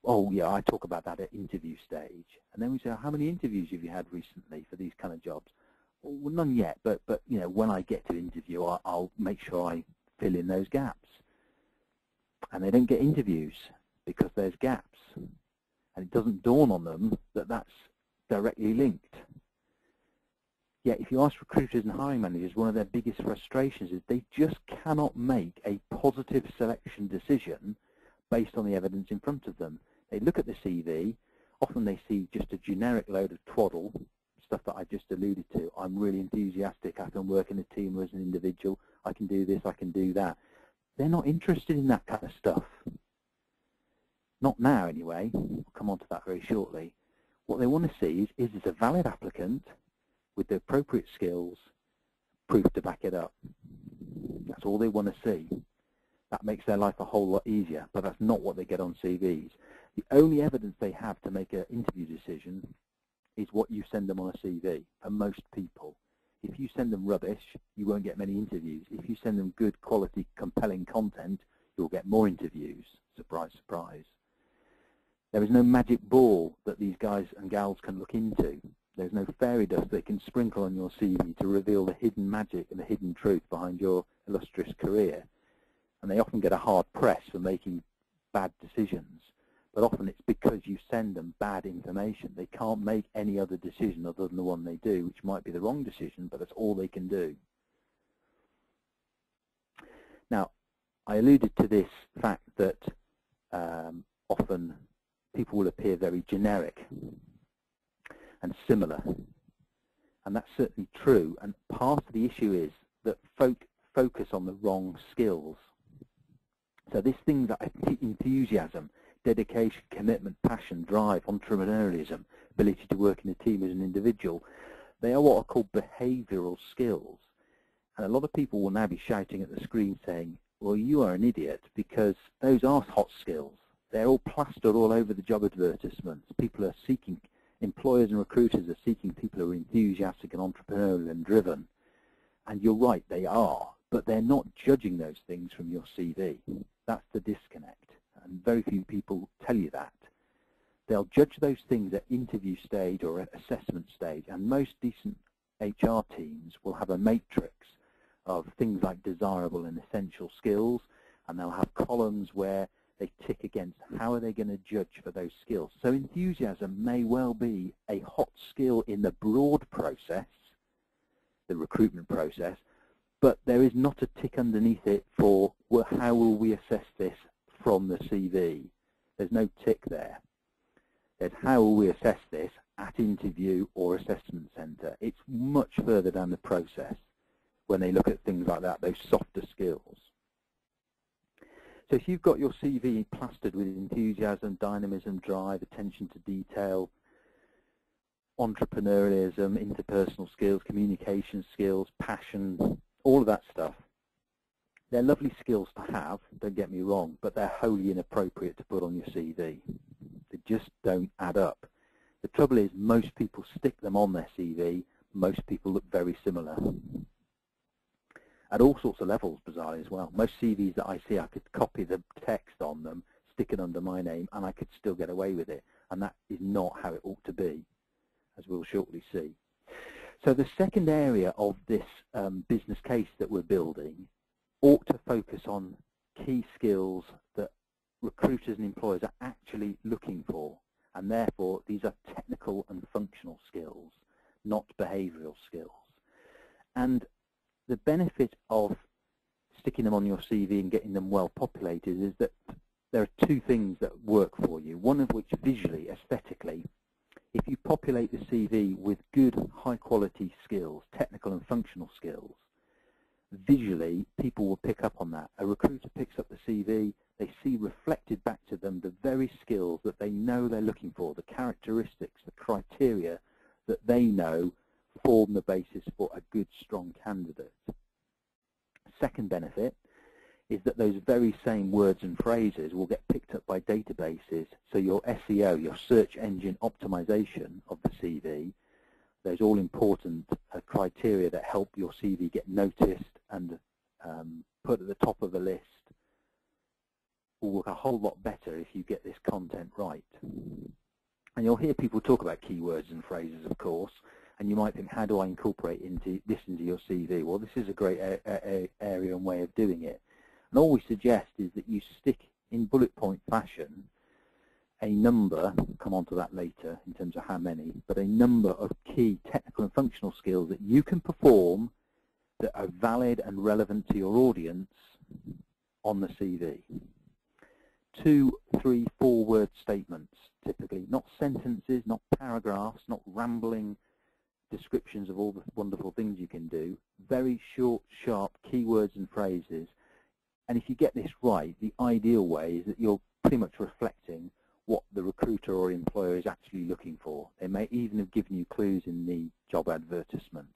Oh yeah, I talk about that at interview stage. And then we say, how many interviews have you had recently for these kind of jobs? Well, none yet, but you know, when I get to interview, I'll make sure I fill in those gaps. And they don't get interviews because there's gaps. And it doesn't dawn on them that that's directly linked. Yet if you ask recruiters and hiring managers, one of their biggest frustrations is they just cannot make a positive selection decision based on the evidence in front of them. They look at the CV, often they see just a generic load of twaddle, stuff that I just alluded to. I'm really enthusiastic, I can work in a team or as an individual, I can do this, I can do that. They're not interested in that kind of stuff. Not now anyway, I'll come on to that very shortly. What they want to see is it a valid applicant with the appropriate skills, proof to back it up. That's all they want to see. That makes their life a whole lot easier, but that's not what they get on CVs. The only evidence they have to make an interview decision is what you send them on a CV, for most people. If you send them rubbish, you won't get many interviews. If you send them good quality, compelling content, you'll get more interviews. Surprise, surprise. There is no magic ball that these guys and gals can look into. There's no fairy dust they can sprinkle on your CV to reveal the hidden magic and the hidden truth behind your illustrious career. And they often get a hard press for making bad decisions. But often it's because you send them bad information. They can't make any other decision other than the one they do, which might be the wrong decision, but that's all they can do. Now, I alluded to this fact that often people will appear very generic and similar. And that's certainly true. And part of the issue is that folk focus on the wrong skills. So this thing that enthusiasm, dedication, commitment, passion, drive, entrepreneurialism, ability to work in a team as an individual, they are what are called behavioral skills. And a lot of people will now be shouting at the screen saying, well, you are an idiot because those are hot skills. They're all plastered all over the job advertisements. People are seeking, employers and recruiters are seeking people who are enthusiastic and entrepreneurial and driven. And you're right, they are, but they're not judging those things from your CV. That's the disconnect. And very few people tell you that. They'll judge those things at interview stage or at assessment stage, and most decent HR teams will have a matrix of things like desirable and essential skills, and they'll have columns where they tick against how are they going to judge for those skills. So enthusiasm may well be a hot skill in the broad process, the recruitment process, but there is not a tick underneath it for, well, how will we assess this from the CV. There's no tick there. There's how will we assess this at interview or assessment centre. It's much further down the process when they look at things like that, those softer skills. So if you've got your CV plastered with enthusiasm, dynamism, drive, attention to detail, entrepreneurialism, interpersonal skills, communication skills, passion, all of that stuff, they're lovely skills to have, don't get me wrong, but they're wholly inappropriate to put on your CV. They just don't add up. The trouble is most people stick them on their CV, most people look very similar. at all sorts of levels, bizarrely as well. Most CVs that I see, I could copy the text on them, stick it under my name, and I could still get away with it. And that is not how it ought to be, as we'll shortly see. So the second area of this business case that we're building ought to focus on key skills that recruiters and employers are actually looking for. And therefore, these are technical and functional skills, not behavioral skills. And the benefit of sticking them on your CV and getting them well populated is that there are two things that work for you, one of which visually, aesthetically, if you populate the CV with good, high-quality skills, technical and functional skills, visually, people will pick up on that. A recruiter picks up the CV, they see reflected back to them the very skills that they know they're looking for, the characteristics, the criteria that they know form the basis for a good, strong candidate. Second benefit is that those very same words and phrases will get picked up by databases, so your SEO, your search engine optimization of the CV, those all-important criteria that help your CV get noticed and put at the top of the list, will work a whole lot better if you get this content right. And you'll hear people talk about keywords and phrases, of course, and you might think, how do I incorporate this into your CV? Well, this is a great area and way of doing it. And all we suggest is that you stick in bullet point fashion a number, we'll come on to that later in terms of how many, but a number of key technical and functional skills that you can perform that are valid and relevant to your audience on the CV. 2, 3, 4 word statements, typically, not sentences, not paragraphs, not rambling descriptions of all the wonderful things you can do, very short, sharp keywords and phrases. And if you get this right, the ideal way is that you're pretty much reflecting what the recruiter or employer is actually looking for. They may even have given you clues in the job advertisement,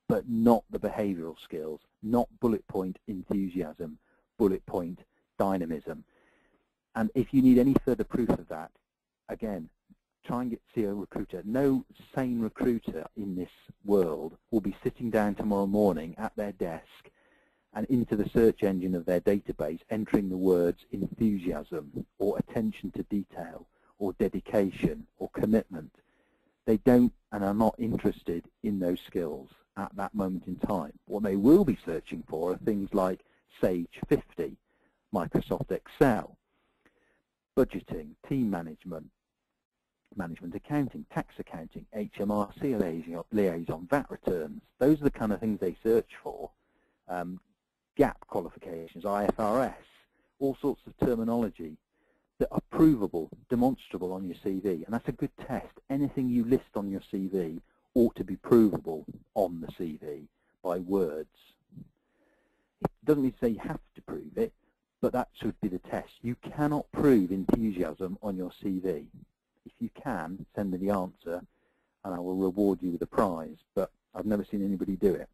but not the behavioral skills, not bullet point enthusiasm, bullet point dynamism. And if you need any further proof of that, again, try and see a recruiter. No sane recruiter in this world will be sitting down tomorrow morning at their desk and into the search engine of their database entering the words enthusiasm or attention to detail or dedication or commitment. They don't and are not interested in those skills at that moment in time. What they will be searching for are things like Sage 50, Microsoft Excel, budgeting, team management, management accounting, tax accounting, HMRC liaison, VAT returns. Those are the kind of things they search for. GAP qualifications, IFRS, all sorts of terminology that are provable, demonstrable on your CV. And that's a good test. Anything you list on your CV ought to be provable on the CV by words. It doesn't mean to say you have to prove it, but that should be the test. You cannot prove enthusiasm on your CV. If you can, send me the answer and I will reward you with a prize, but I've never seen anybody do it.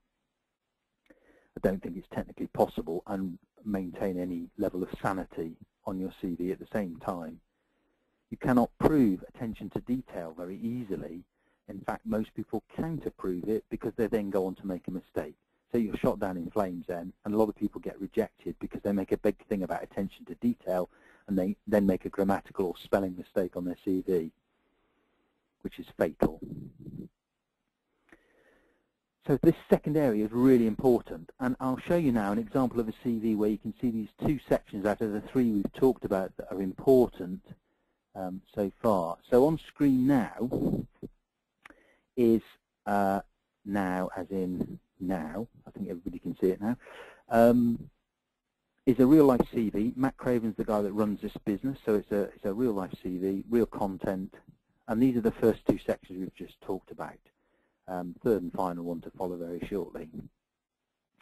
I don't think it's technically possible and maintain any level of sanity on your CV at the same time. You cannot prove attention to detail very easily. In fact, most people counter-prove it because they then go on to make a mistake. So you're shot down in flames then, and a lot of people get rejected because they make a big thing about attention to detail and they then make a grammatical or spelling mistake on their CV, which is fatal. So this second area is really important, and I'll show you now an example of a CV where you can see these two sections out of the three we've talked about that are important so far. So on screen now is now, as in now, I think everybody can see it now, is a real-life CV. Matt Craven's the guy that runs this business, so it's a real-life CV, real content, and these are the first two sections we've just talked about. Third and final one to follow very shortly.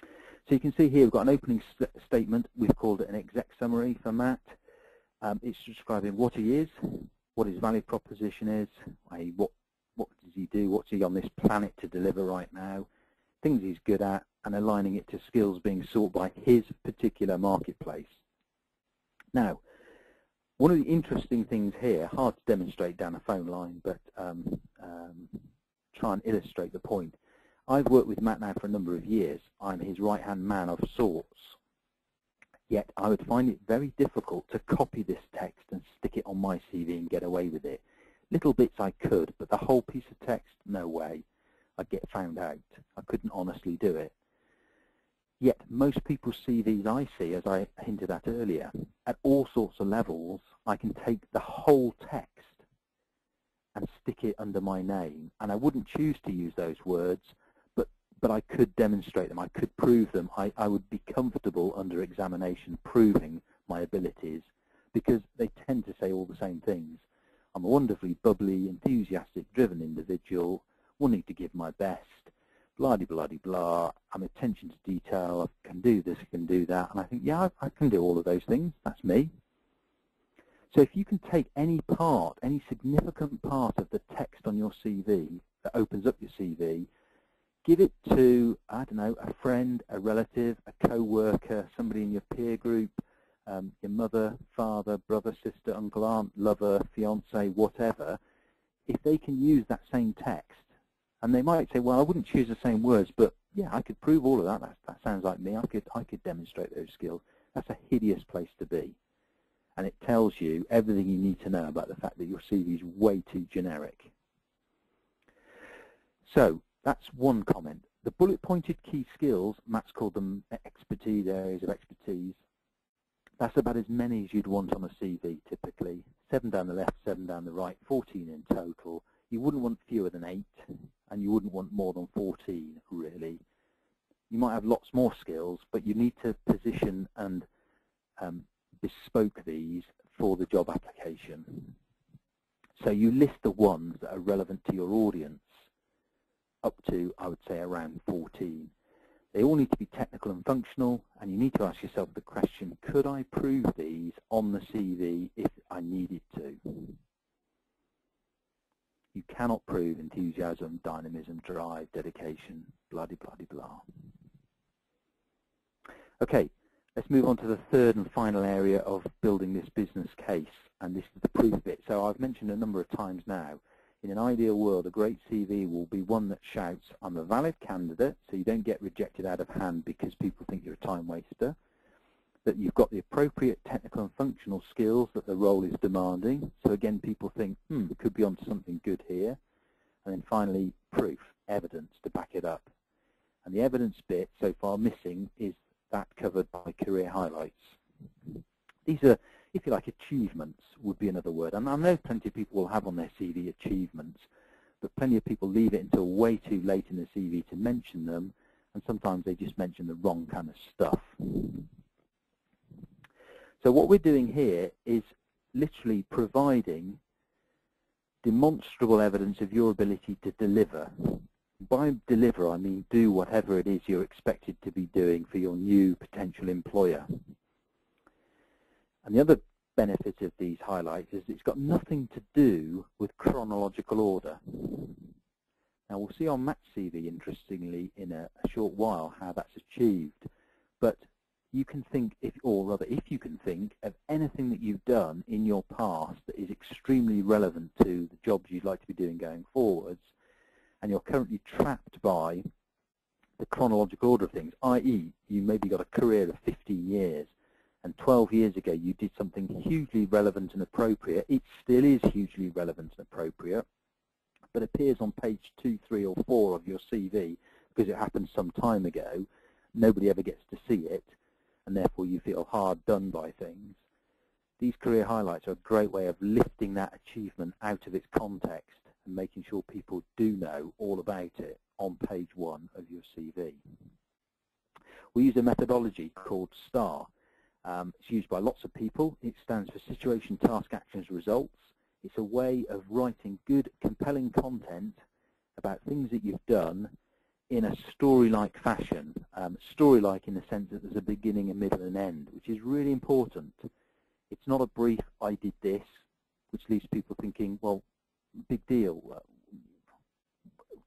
So you can see here we've got an opening statement. We've called it an exec summary for Matt. It's describing what he is, what his value proposition is, i.e. what does he do, what's he on this planet to deliver right now, things he's good at, and aligning it to skills being sought by his particular marketplace. Now, one of the interesting things here, hard to demonstrate down a phone line, but try and illustrate the point. I've worked with Matt now for a number of years. I'm his right-hand man of sorts. Yet I would find it very difficult to copy this text and stick it on my CV and get away with it. Little bits I could, but the whole piece of text, no way. I'd get found out. I couldn't honestly do it. Yet most people's CVs I see, as I hinted at earlier, at all sorts of levels, I can take the whole text and stick it under my name. And I wouldn't choose to use those words, but I could demonstrate them. I could prove them. I would be comfortable under examination proving my abilities, because they tend to say all the same things. I'm a wonderfully bubbly, enthusiastic, driven individual, wanting to give my best, blah-de-blah-de-blah, I'm attention to detail, I can do this, I can do that, and I think, yeah, I can do all of those things, that's me. So if you can take any part, any significant part of the text on your CV that opens up your CV, give it to, I don't know, a friend, a relative, a co-worker, somebody in your peer group, your mother, father, brother, sister, uncle, aunt, lover, fiance, whatever, if they can use that same text, and they might say, well, I wouldn't choose the same words, but yeah, I could prove all of that. That sounds like me. I could demonstrate those skills. That's a hideous place to be. And it tells you everything you need to know about the fact that your CV is way too generic. So that's one comment. The bullet-pointed key skills, Matt's called them expertise, areas of expertise. That's about as many as you'd want on a CV, typically. 7 down the left, 7 down the right, 14 in total. You wouldn't want fewer than 8, and you wouldn't want more than 14, really. You might have lots more skills, but you need to position and bespoke these for the job application. So you list the ones that are relevant to your audience, up to, I would say, around 14. They all need to be technical and functional, and you need to ask yourself the question, could I prove these on the CV if I needed to? You cannot prove enthusiasm, dynamism, drive, dedication, blah-de-blah-de-blah. Okay, let's move on to the third and final area of building this business case, and this is the proof bit. So I've mentioned a number of times now, in an ideal world, a great CV will be one that shouts, I'm a valid candidate, so you don't get rejected out of hand because people think you're a time waster, that you've got the appropriate technical and functional skills that the role is demanding. So again, people think, we could be onto something good here. And then finally, proof, evidence to back it up. And the evidence bit so far missing is that covered by career highlights. These are, if you like, achievements would be another word. And I know plenty of people will have on their CV achievements, but plenty of people leave it until way too late in the CV to mention them, and sometimes they just mention the wrong kind of stuff. So what we're doing here is literally providing demonstrable evidence of your ability to deliver. By deliver, I mean do whatever it is you're expected to be doing for your new potential employer. And the other benefit of these highlights is it's got nothing to do with chronological order. Now we'll see on Matt's CV, interestingly, in a short while how that's achieved. But you can think, if you can think of anything that you've done in your past that is extremely relevant to the jobs you'd like to be doing going forwards, and you're currently trapped by the chronological order of things, i.e. you maybe got a career of 15 years, and 12 years ago you did something hugely relevant and appropriate. It still is hugely relevant and appropriate, but appears on page 2, 3, or 4 of your CV because it happened some time ago. Nobody ever gets to see it, and therefore you feel hard done by things. These career highlights are a great way of lifting that achievement out of its context and making sure people do know all about it on page 1 of your CV. We use a methodology called STAR. It's used by lots of people. It stands for Situation, Task, Actions, Results. It's a way of writing good, compelling content about things that you've done in a story-like fashion. Story-like in the sense that there's a beginning, a middle, and end, which is really important. It's not a brief, I did this, which leaves people thinking, well, big deal.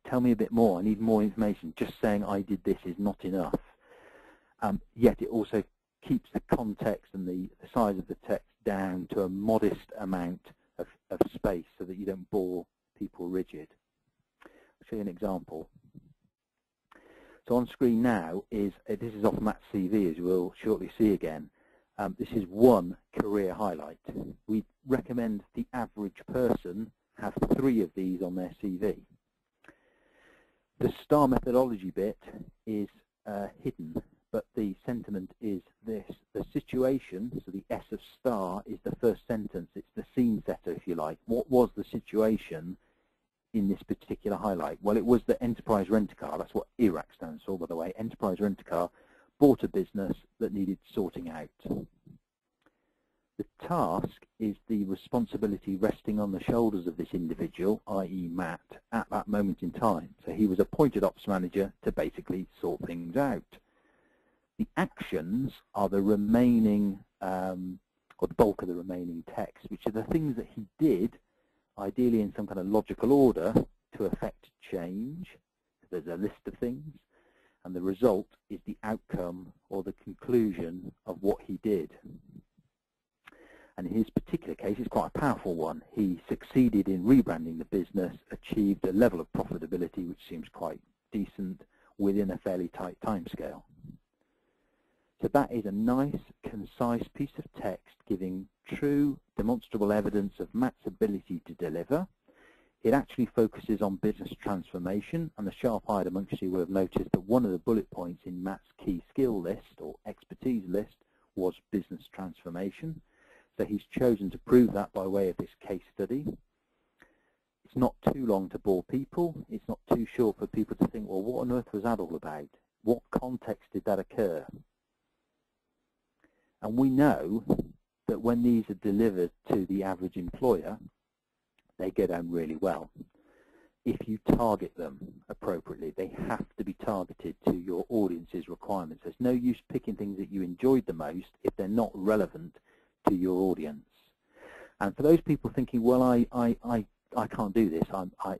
Tell me a bit more. I need more information. Just saying I did this is not enough. Yet it also keeps the context and the size of the text down to a modest amount of space so that you don't bore people rigid. I'll show you an example. So on screen now is, this is off Matt's CV, as we'll shortly see again. This is one career highlight. We recommend the average person have 3 of these on their CV. The STAR methodology bit is hidden, but the sentiment is this. The situation, so the S of STAR, is the first sentence. It's the scene setter, if you like. What was the situation in this particular highlight? Well, it was that Enterprise Rent-A-Car, that's what ERAC stands for, by the way, Enterprise Rent-A-Car, bought a business that needed sorting out. The task is the responsibility resting on the shoulders of this individual, i.e. Matt, at that moment in time. So he was appointed ops manager to basically sort things out. The actions are the remaining, or the bulk of the remaining text, which are the things that he did, ideally in some kind of logical order, to affect change. There's a list of things, and the result is the outcome or the conclusion of what he did. And in his particular case, it's quite a powerful one. He succeeded in rebranding the business, achieved a level of profitability which seems quite decent within a fairly tight timescale. So that is a nice, concise piece of text giving true, demonstrable evidence of Matt's ability to deliver. It actually focuses on business transformation, and the sharp-eyed amongst you will have noticed that one of the bullet points in Matt's key skill list or expertise list was business transformation. So he's chosen to prove that by way of this case study. It's not too long to bore people. It's not too short for people to think, well, what on earth was that all about? What context did that occur? And we know that when these are delivered to the average employer, they go down really well. If you target them appropriately, they have to be targeted to your audience's requirements. There's no use picking things that you enjoyed the most if they're not relevant to your audience. And for those people thinking, well, I can't do this,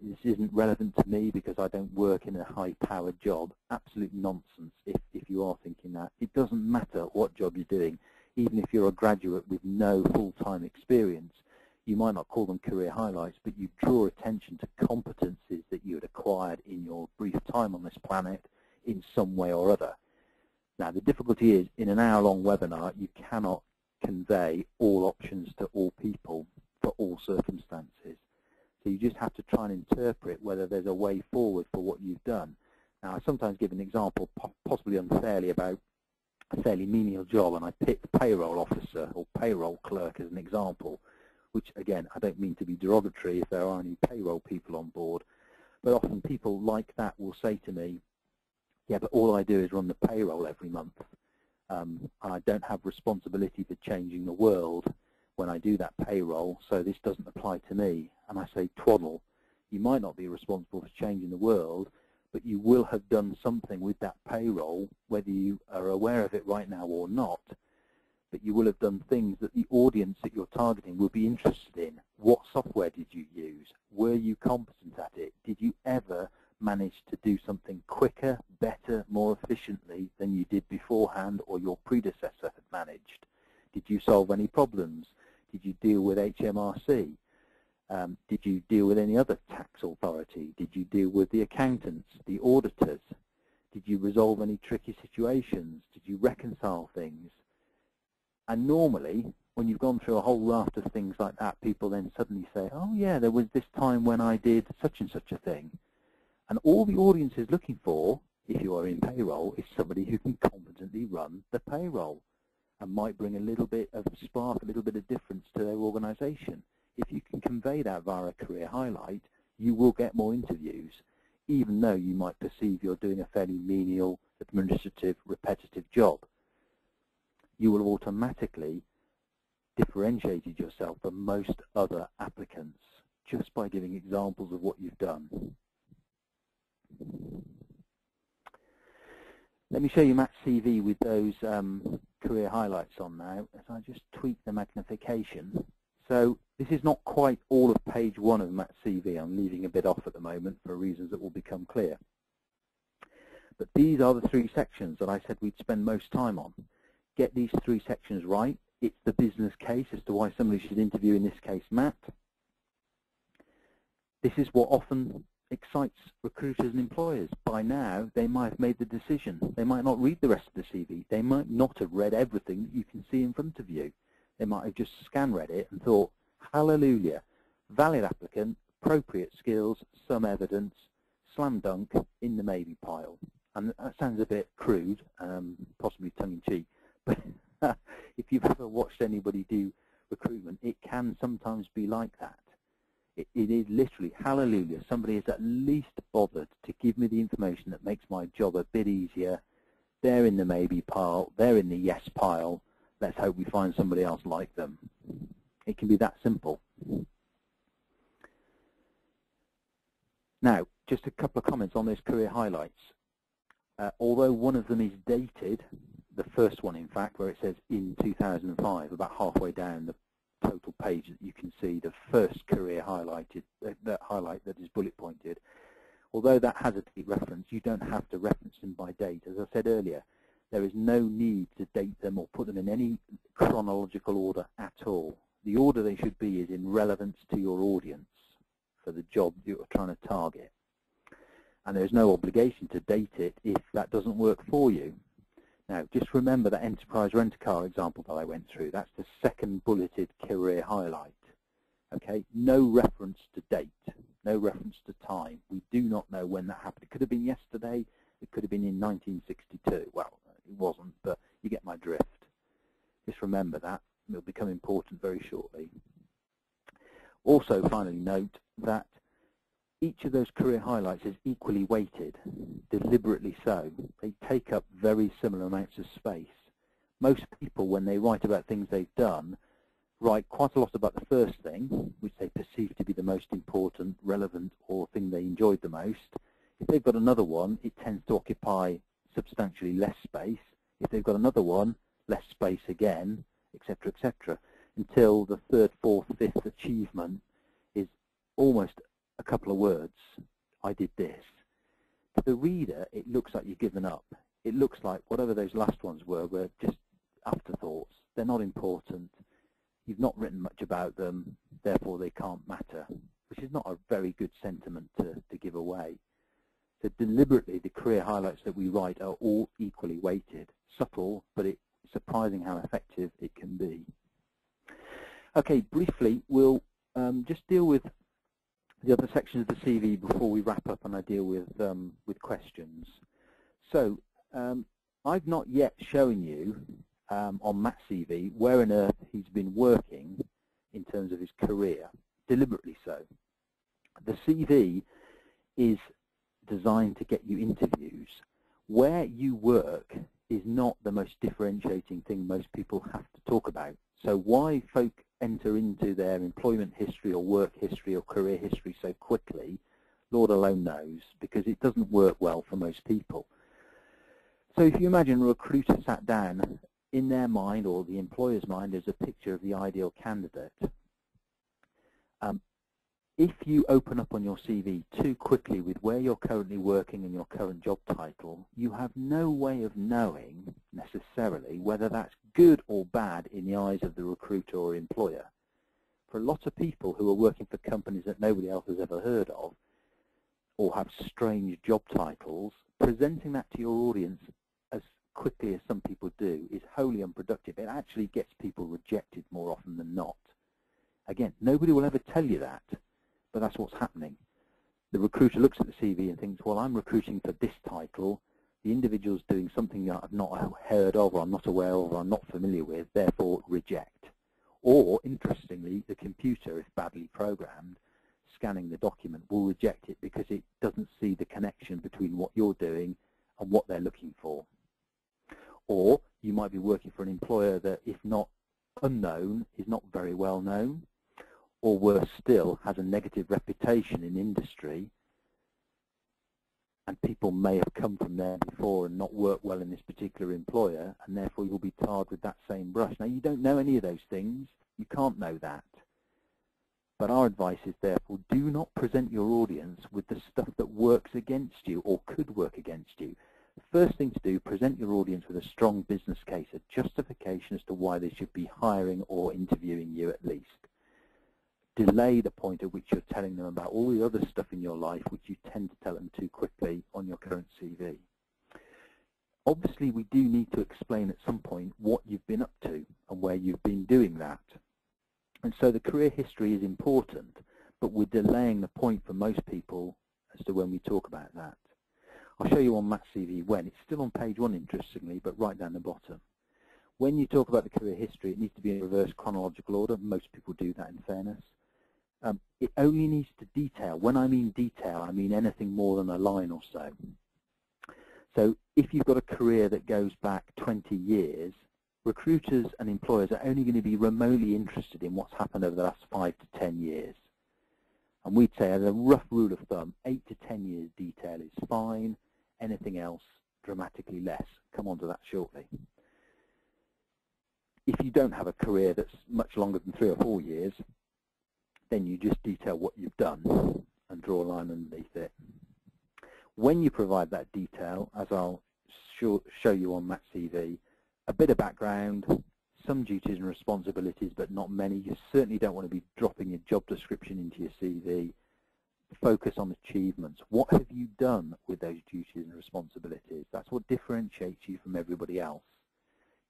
this isn't relevant to me because I don't work in a high-powered job, absolute nonsense if you are thinking that. It doesn't matter what job you're doing. Even if you're a graduate with no full-time experience, you might not call them career highlights, but you draw attention to competencies that you had acquired in your brief time on this planet in some way or other. Now, the difficulty is, in an hour-long webinar, you cannot convey all options to all people for all circumstances. So you just have to try and interpret whether there's a way forward for what you've done. Now, I sometimes give an example, possibly unfairly, about a fairly menial job, and I pick payroll officer or payroll clerk as an example, which, again, I don't mean to be derogatory if there are any payroll people on board, but often people like that will say to me, yeah, but all I do is run the payroll every month. I don't have responsibility for changing the world when I do that payroll, so this doesn't apply to me. And I say, twaddle, you might not be responsible for changing the world, but you will have done something with that payroll, whether you are aware of it right now or not, but you will have done things that the audience that you're targeting will be interested in. What software did you use? Were you competent at it? Did you ever manage to do something quicker, better, more efficiently than you did beforehand or your predecessor had managed? Did you solve any problems? Did you deal with HMRC? Did you deal with any other tax authority? Did you deal with the accountants, the auditors? Did you resolve any tricky situations? Did you reconcile things? And normally, when you've gone through a whole raft of things like that, people then suddenly say, oh yeah, there was this time when I did such and such a thing. And all the audience is looking for, if you are in payroll, is somebody who can competently run the payroll and might bring a little bit of spark, a little bit of difference to their organization. If you can convey that via a career highlight, you will get more interviews, even though you might perceive you're doing a fairly menial, administrative, repetitive job. You will have automatically differentiated yourself from most other applicants just by giving examples of what you've done. Let me show you Matt's CV with those career highlights on now, as I just tweak the magnification. So this is not quite all of page 1 of Matt's CV. I'm leaving a bit off at the moment for reasons that will become clear. But these are the 3 sections that I said we'd spend most time on. Get these 3 sections right. It's the business case as to why somebody should interview, in this case, Matt. This is what often excites recruiters and employers. By now, they might have made the decision. They might not read the rest of the CV. They might not have read everything that you can see in front of you. They might have just scan-read it and thought, hallelujah, valid applicant, appropriate skills, some evidence, slam dunk, in the maybe pile. And that sounds a bit crude, possibly tongue-in-cheek, but if you've ever watched anybody do recruitment, it can sometimes be like that. It is literally, hallelujah, somebody is at least bothered to give me the information that makes my job a bit easier. They're in the maybe pile, they're in the yes pile. Let's hope we find somebody else like them. It can be that simple. Now, just a couple of comments on those career highlights. Although one of them is dated, the first one in fact, where it says in 2005, about halfway down the total page that you can see the first career highlighted, that highlight that is bullet pointed. Although that has a date reference, you don't have to reference them by date. As I said earlier, there is no need to date them or put them in any chronological order at all. The order they should be is in relevance to your audience for the job you're trying to target. And there's no obligation to date it if that doesn't work for you. Now, just remember that enterprise rent-a-car example that I went through. That's the second bulleted career highlight. Okay, no reference to date, no reference to time. We do not know when that happened. It could have been yesterday. It could have been in 1962. Well, it wasn't, but you get my drift. Just remember that. It'll become important very shortly. Also, finally, note that each of those career highlights is equally weighted, deliberately so. They take up very similar amounts of space. Most people, when they write about things they've done, write quite a lot about the first thing, which they perceive to be the most important, relevant, or thing they enjoyed the most. If they've got another one, it tends to occupy substantially less space. If they've got another one, less space again, etc., etc., until the third, fourth, fifth achievement is almost a couple of words. I did this. To the reader, it looks like you've given up. It looks like whatever those last ones were just afterthoughts. They're not important. You've not written much about them, therefore they can't matter, which is not a very good sentiment to give away. So deliberately, the career highlights that we write are all equally weighted. Subtle, but it's surprising how effective it can be. Okay, briefly, we'll just deal with the other sections of the CV before we wrap up and I deal with questions. So I've not yet shown you on Matt's CV where on earth he's been working in terms of his career, deliberately so. The CV is designed to get you interviews. Where you work is not the most differentiating thing most people have to talk about. So why folk enter into their employment history or work history or career history so quickly, Lord alone knows, because it doesn't work well for most people. So if you imagine a recruiter sat down, in their mind or the employer's mind there's a picture of the ideal candidate. If you open up on your CV too quickly with where you're currently working and your current job title, you have no way of knowing necessarily whether that's good or bad in the eyes of the recruiter or employer. For a lot of people who are working for companies that nobody else has ever heard of or have strange job titles, presenting that to your audience as quickly as some people do is wholly unproductive. It actually gets people rejected more often than not. Again, nobody will ever tell you that. But that's what's happening. The recruiter looks at the CV and thinks, well, I'm recruiting for this title. The individual's doing something that I've not heard of, or I'm not aware of, or I'm not familiar with, therefore reject. Or, interestingly, the computer, if badly programmed, scanning the document, will reject it because it doesn't see the connection between what you're doing and what they're looking for. Or you might be working for an employer that, if not unknown, is not very well known, or worse still, has a negative reputation in industry, and people may have come from there before and not worked well in this particular employer, and therefore you'll be tarred with that same brush. Now, you don't know any of those things. You can't know that. But our advice is, therefore, do not present your audience with the stuff that works against you or could work against you. The first thing to do, present your audience with a strong business case, a justification as to why they should be hiring or interviewing you at least. delay the point at which you're telling them about all the other stuff in your life which you tend to tell them too quickly on your current CV. Obviously, we do need to explain at some point what you've been up to and where you've been doing that. And so the career history is important, but we're delaying the point for most people as to when we talk about that. I'll show you on Matt's CV when. It's still on page 1, interestingly, but right down the bottom. When you talk about the career history, it needs to be in reverse chronological order. Most people do that, in fairness. It only needs to detail. When I mean detail, I mean anything more than a line or so. So if you've got a career that goes back 20 years, recruiters and employers are only going to be remotely interested in what's happened over the last 5 to 10 years. And we'd say, as a rough rule of thumb, 8 to 10 years detail is fine. Anything else, dramatically less. Come on to that shortly. If you don't have a career that's much longer than 3 or 4 years, then you just detail what you've done and draw a line underneath it. When you provide that detail, as I'll show you on Matt's CV, a bit of background, some duties and responsibilities, but not many. You certainly don't want to be dropping your job description into your CV. Focus on achievements. What have you done with those duties and responsibilities? That's what differentiates you from everybody else.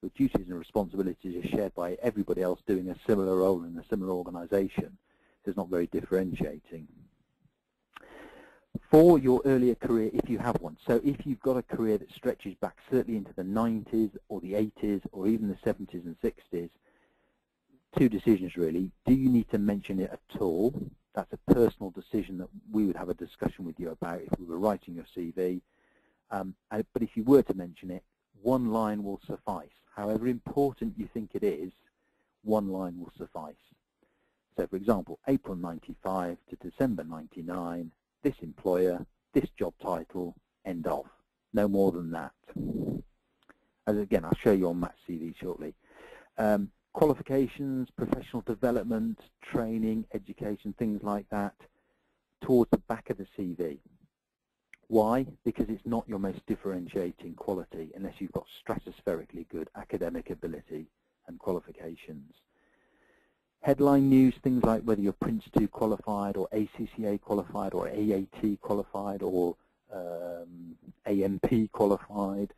Your duties and responsibilities are shared by everybody else doing a similar role in a similar organisation. So it's not very differentiating. For your earlier career, if you have one, so if you've got a career that stretches back certainly into the 90s or the 80s or even the 70s and 60s, 2 decisions really. Do you need to mention it at all? That's a personal decision that we would have a discussion with you about if we were writing your CV. But if you were to mention it, 1 line will suffice. However important you think it is, 1 line will suffice. So for example, April 95 to December 99, this employer, this job title, end of. No more than that. As again, I'll show you on Matt's CV shortly. Qualifications, professional development, training, education, things like that, towards the back of the CV. Why? Because it's not your most differentiating quality unless you've got stratospherically good academic ability and qualifications. Headline news, things like whether you're Prince 2 qualified or ACCA qualified or AAT qualified or AMP qualified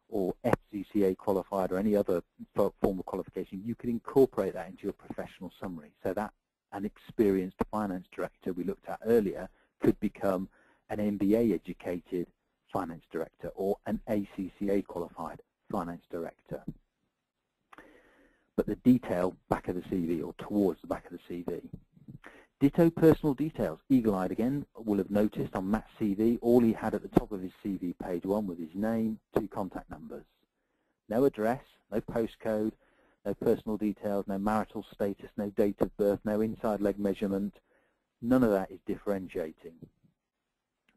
or FCCA qualified or any other form of qualification, you could incorporate that into your professional summary. So that an experienced finance director we looked at earlier could become an MBA educated finance director or an ACCA qualified finance director. But the detail back of the CV or towards the back of the CV. Ditto personal details. Eagle-eyed again will have noticed on Matt's CV, all he had at the top of his CV page 1 was his name, 2 contact numbers. No address, no postcode, no personal details, no marital status, no date of birth, no inside leg measurement. None of that is differentiating.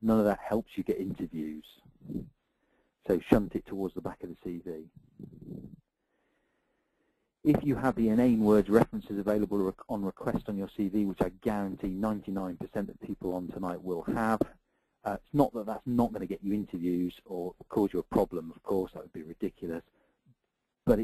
None of that helps you get interviews. So shunt it towards the back of the CV. If you have the inane words references available on request on your CV, which I guarantee 99% of people on tonight will have, it's not that that's not going to get you interviews or cause you a problem, of course, that would be ridiculous, but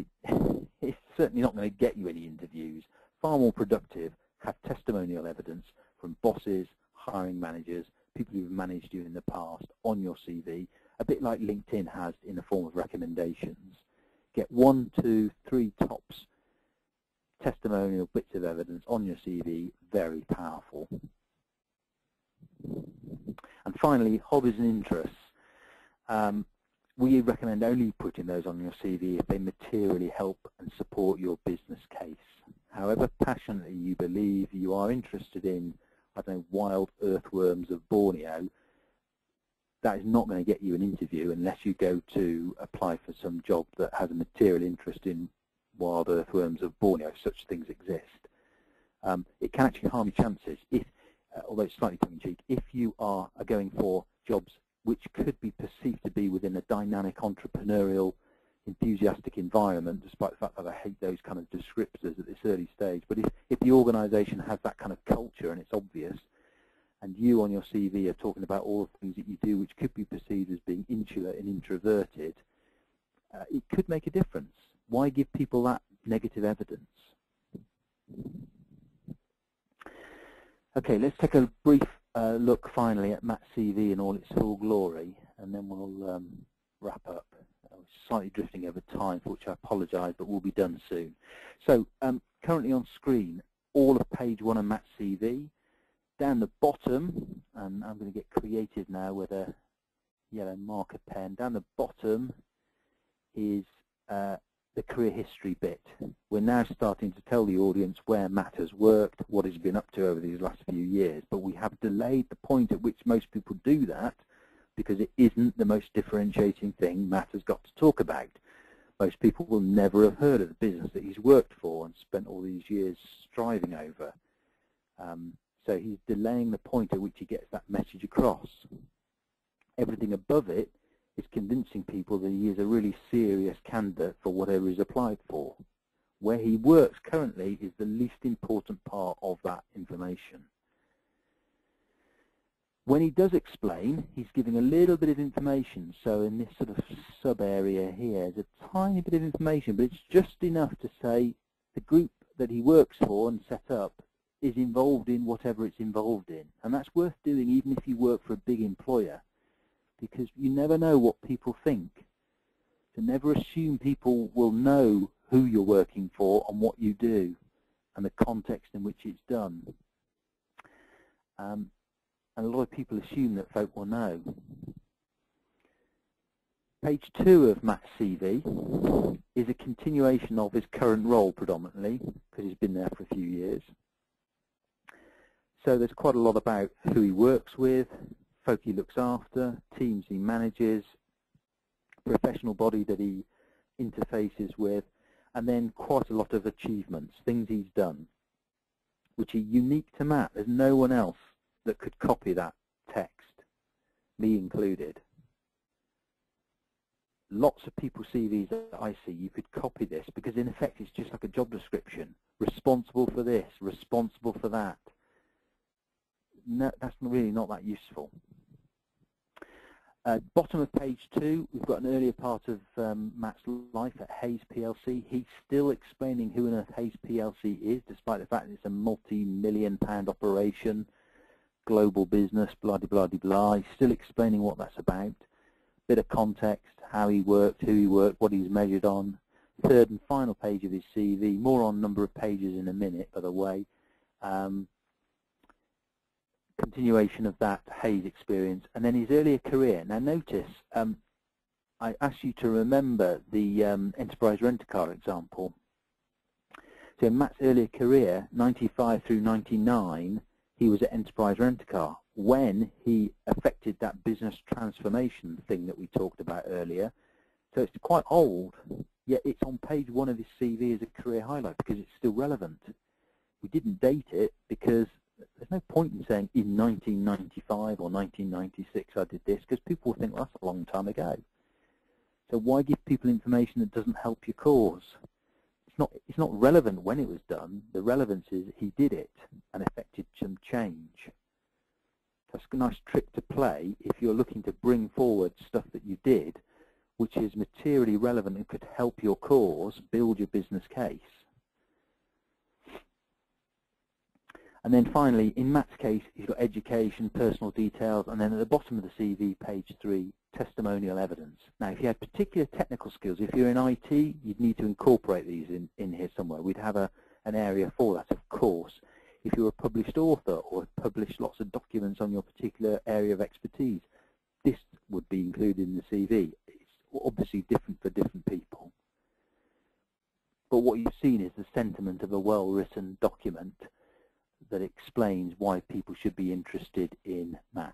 it's certainly not going to get you any interviews. Far more productive, have testimonial evidence from bosses, hiring managers, people who've managed you in the past on your CV, a bit like LinkedIn has in the form of recommendations. Get 1, 2, 3 tops testimonial bits of evidence on your CV, very powerful. And finally, hobbies and interests. We recommend only putting those on your CV if they materially help and support your business case. However passionately you believe you are interested in, I don't know, wild earthworms of Borneo, that is not going to get you an interview unless you go to apply for some job that has a material interest in wild earthworms of Borneo. Such things exist. It can actually harm your chances, if, although it's slightly tongue-in-cheek, if you are going for jobs which could be perceived to be within a dynamic, entrepreneurial, enthusiastic environment, despite the fact that I hate those kind of descriptors at this early stage. But if the organisation has that kind of culture and it's obvious, and you on your CV are talking about all the things that you do which could be perceived as being insular and introverted, it could make a difference. Why give people that negative evidence? Okay, let's take a brief look finally at Matt's CV in all its full glory, and then we'll wrap up. I was slightly drifting over time, for which I apologise, but we'll be done soon. So currently on screen, all of page 1 of Matt's CV. Down the bottom, and I'm going to get creative now with a yellow marker pen, down the bottom is the career history bit. We're now starting to tell the audience where Matt has worked, what he's been up to over these last few years, but we have delayed the point at which most people do that because it isn't the most differentiating thing Matt has got to talk about. Most people will never have heard of the business that he's worked for and spent all these years striving over. So he's delaying the point at which he gets that message across. Everything above it is convincing people that he is a really serious candidate for whatever he's applied for. Where he works currently is the least important part of that information. When he does explain, he's giving a little bit of information. So in this sort of sub-area here, there's a tiny bit of information, but it's just enough to say the group that he works for and set up is involved in whatever it's involved in. And that's worth doing even if you work for a big employer, because you never know what people think. So never assume people will know who you're working for and what you do and the context in which it's done. And a lot of people assume that folk will know. Page 2 of Matt's CV is a continuation of his current role predominantly, because he's been there for a few years. So there's quite a lot about who he works with, folk he looks after, teams he manages, professional body that he interfaces with, and then quite a lot of achievements, things he's done, which are unique to Matt. There's no one else that could copy that text, me included. Lots of people's CVs that I see, you could copy this, because in effect it's just like a job description. Responsible for this, responsible for that. No, that's really not that useful. Bottom of page 2, we've got an earlier part of Matt's life at Hayes PLC. He's still explaining who on earth Hayes PLC is, despite the fact that it's a multi-million-pound operation, global business, blah-de-blah-de-blah. He's still explaining what that's about. Bit of context, how he worked, who he worked, what he's measured on. Third and final page of his CV, more on number of pages in a minute, by the way. Continuation of that Hayes experience, and then his earlier career. Now notice, I asked you to remember the enterprise rent-a-car example. So in Matt's earlier career, 95 through 99, he was at enterprise rent-a-car when he affected that business transformation thing that we talked about earlier. So it's quite old, yet it's on page 1 of his CV as a career highlight because it's still relevant. We didn't date it because there's no point in saying in 1995 or 1996 I did this, because people will think, well, that's a long time ago. So why give people information that doesn't help your cause? It's not relevant when it was done. The relevance is he did it and effected some change. That's a nice trick to play if you're looking to bring forward stuff that you did, which is materially relevant and could help your cause build your business case. And then finally, in Matt's case, he's got education, personal details, and then at the bottom of the CV, page 3, testimonial evidence. Now, if you had particular technical skills, if you're in IT, you'd need to incorporate these in here somewhere. We'd have an area for that, of course. If you're a published author or published lots of documents on your particular area of expertise, this would be included in the CV. It's obviously different for different people. But what you've seen is the sentiment of a well-written document that explains why people should be interested in Matt.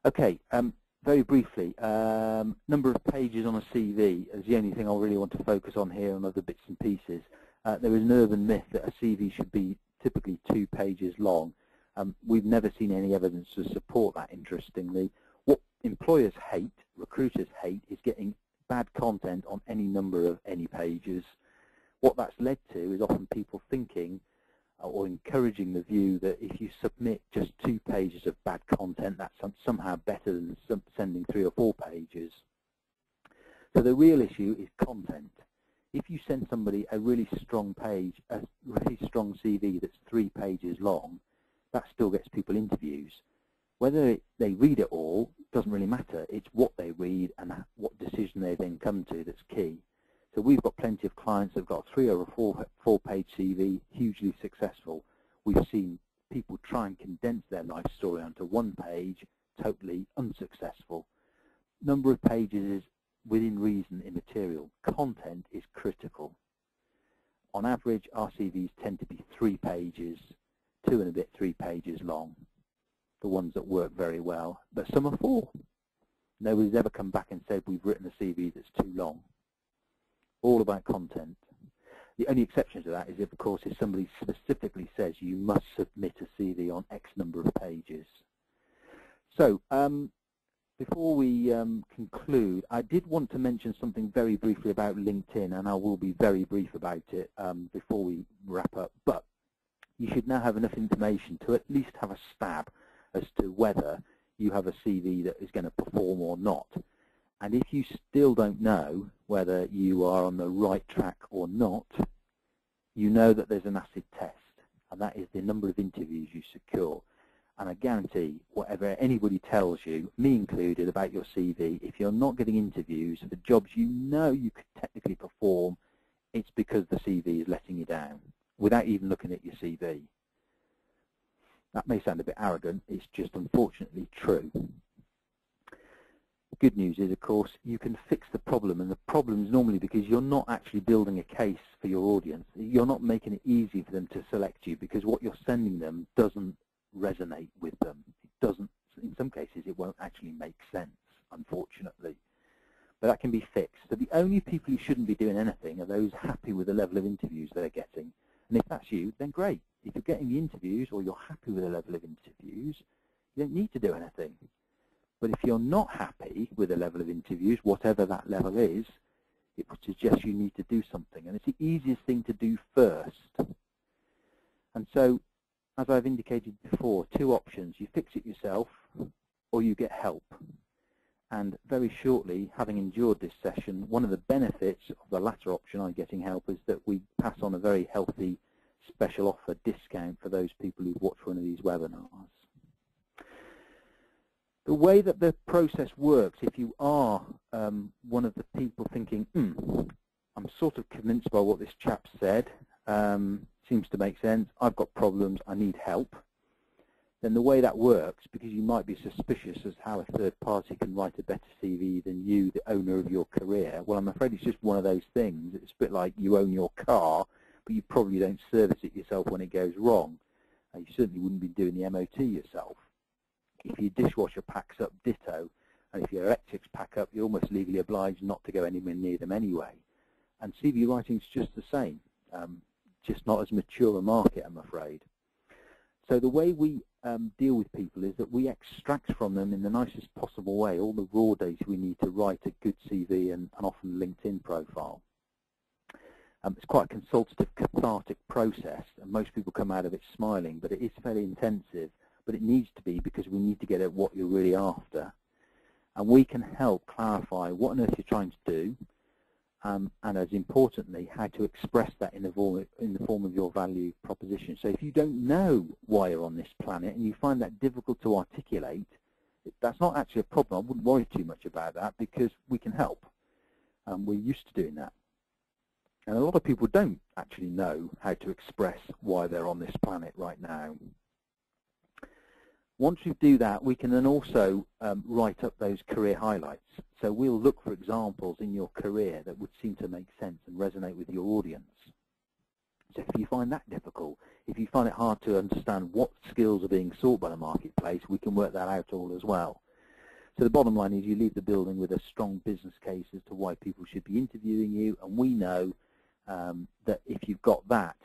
Okay, very briefly, number of pages on a CV is the only thing I really want to focus on here on other bits and pieces. There is an urban myth that a CV should be typically 2 pages long. We've never seen any evidence to support that, interestingly. What employers hate, recruiters hate, is getting bad content on any number of any pages. What that's led to is often people thinking or encouraging the view that if you submit just 2 pages of bad content, that's somehow better than sending 3 or 4 pages. So the real issue is content. If you send somebody a really strong page, a really strong CV that's 3 pages long, that still gets people interviews. Whether they read it all doesn't really matter. It's what they read and what decision they then come to that's key. So we've got plenty of clients that have got a 3 or a 4-page CV, hugely successful. We've seen people try and condense their life story onto 1 page, totally unsuccessful. Number of pages is within reason immaterial. Content is critical. On average, our CVs tend to be 3 pages, 2 and a bit, 3 pages long, the ones that work very well, but some are 4. Nobody's ever come back and said we've written a CV that's too long. All about content. The only exception to that is, of course, if somebody specifically says you must submit a CV on X number of pages. So, before we conclude, I did want to mention something very briefly about LinkedIn, and I will be very brief about it before we wrap up. But you should now have enough information to at least have a stab as to whether you have a CV that is going to perform or not. And if you still don't know whether you are on the right track or not, you know that there's an acid test, and that is the number of interviews you secure. And I guarantee, whatever anybody tells you, me included, about your CV, if you're not getting interviews for jobs you know you could technically perform, it's because the CV is letting you down, without even looking at your CV. That may sound a bit arrogant, it's just unfortunately true. Good news is, of course, you can fix the problem, and the problem is normally because you're not actually building a case for your audience. You're not making it easy for them to select you, because what you're sending them doesn't resonate with them. It doesn't, in some cases, it won't actually make sense, unfortunately. But that can be fixed. So the only people who shouldn't be doing anything are those happy with the level of interviews they're getting. And if that's you, then great. If you're getting the interviews, or you're happy with the level of interviews, you don't need to do anything. But if you're not happy with the level of interviews, whatever that level is, it would suggest you need to do something. And it's the easiest thing to do first. And so, as I've indicated before, 2 options. You fix it yourself, or you get help. And very shortly, having endured this session, one of the benefits of the latter option, I'm getting help, is that we pass on a very healthy special offer discount for those people who've watched one of these webinars. The way that the process works, if you are one of the people thinking, I'm sort of convinced by what this chap said, seems to make sense, I've got problems, I need help, then the way that works, because you might be suspicious as how a third party can write a better CV than you, the owner of your career, well, I'm afraid it's just one of those things. It's a bit like you own your car, but you probably don't service it yourself when it goes wrong. You certainly wouldn't be doing the MOT yourself. If your dishwasher packs up, ditto, and if your electrics pack up, you're almost legally obliged not to go anywhere near them anyway. And CV writing's just the same, just not as mature a market, I'm afraid. So the way we deal with people is that we extract from them in the nicest possible way all the raw data we need to write a good CV and often LinkedIn profile. It's quite a consultative, cathartic process, and most people come out of it smiling, but it is fairly intensive. But it needs to be, because we need to get at what you're really after. And we can help clarify what on earth you're trying to do, and as importantly, how to express that in the form of your value proposition. So if you don't know why you're on this planet and you find that difficult to articulate, that's not actually a problem. I wouldn't worry too much about that, because we can help. We're used to doing that. And a lot of people don't actually know how to express why they're on this planet right now. Once we do that, we can then also write up those career highlights. So we'll look for examples in your career that would seem to make sense and resonate with your audience. So if you find that difficult, if you find it hard to understand what skills are being sought by the marketplace, we can work that out all as well. So the bottom line is you leave the building with a strong business case as to why people should be interviewing you, and we know that if you've got that,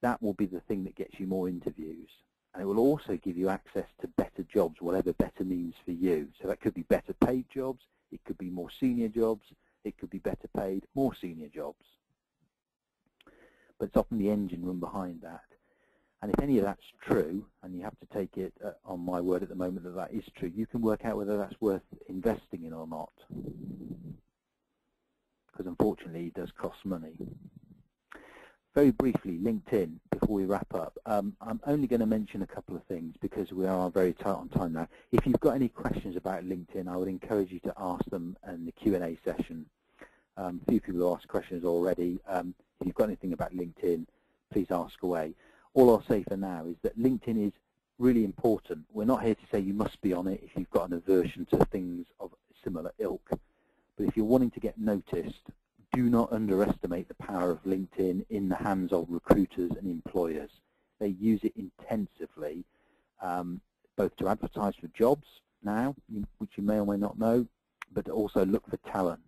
that will be the thing that gets you more interviews. And it will also give you access to better jobs, whatever better means for you. So that could be better paid jobs, it could be more senior jobs, it could be better paid, more senior jobs. But it's often the engine room behind that. And if any of that's true, and you have to take it on my word at the moment that that is true, you can work out whether that's worth investing in or not. because unfortunately it does cost money. Very briefly, LinkedIn, before we wrap up. I'm only going to mention a couple of things because we are very tight on time now. If you've got any questions about LinkedIn, I would encourage you to ask them in the Q&A session. A few people have asked questions already. If you've got anything about LinkedIn, please ask away. All I'll say for now is that LinkedIn is really important. We're not here to say you must be on it if you've got an aversion to things of similar ilk. But if you're wanting to get noticed, do not underestimate the power of LinkedIn in the hands of recruiters and employers. They use it intensively, both to advertise for jobs now, which you may or may not know, but also look for talent.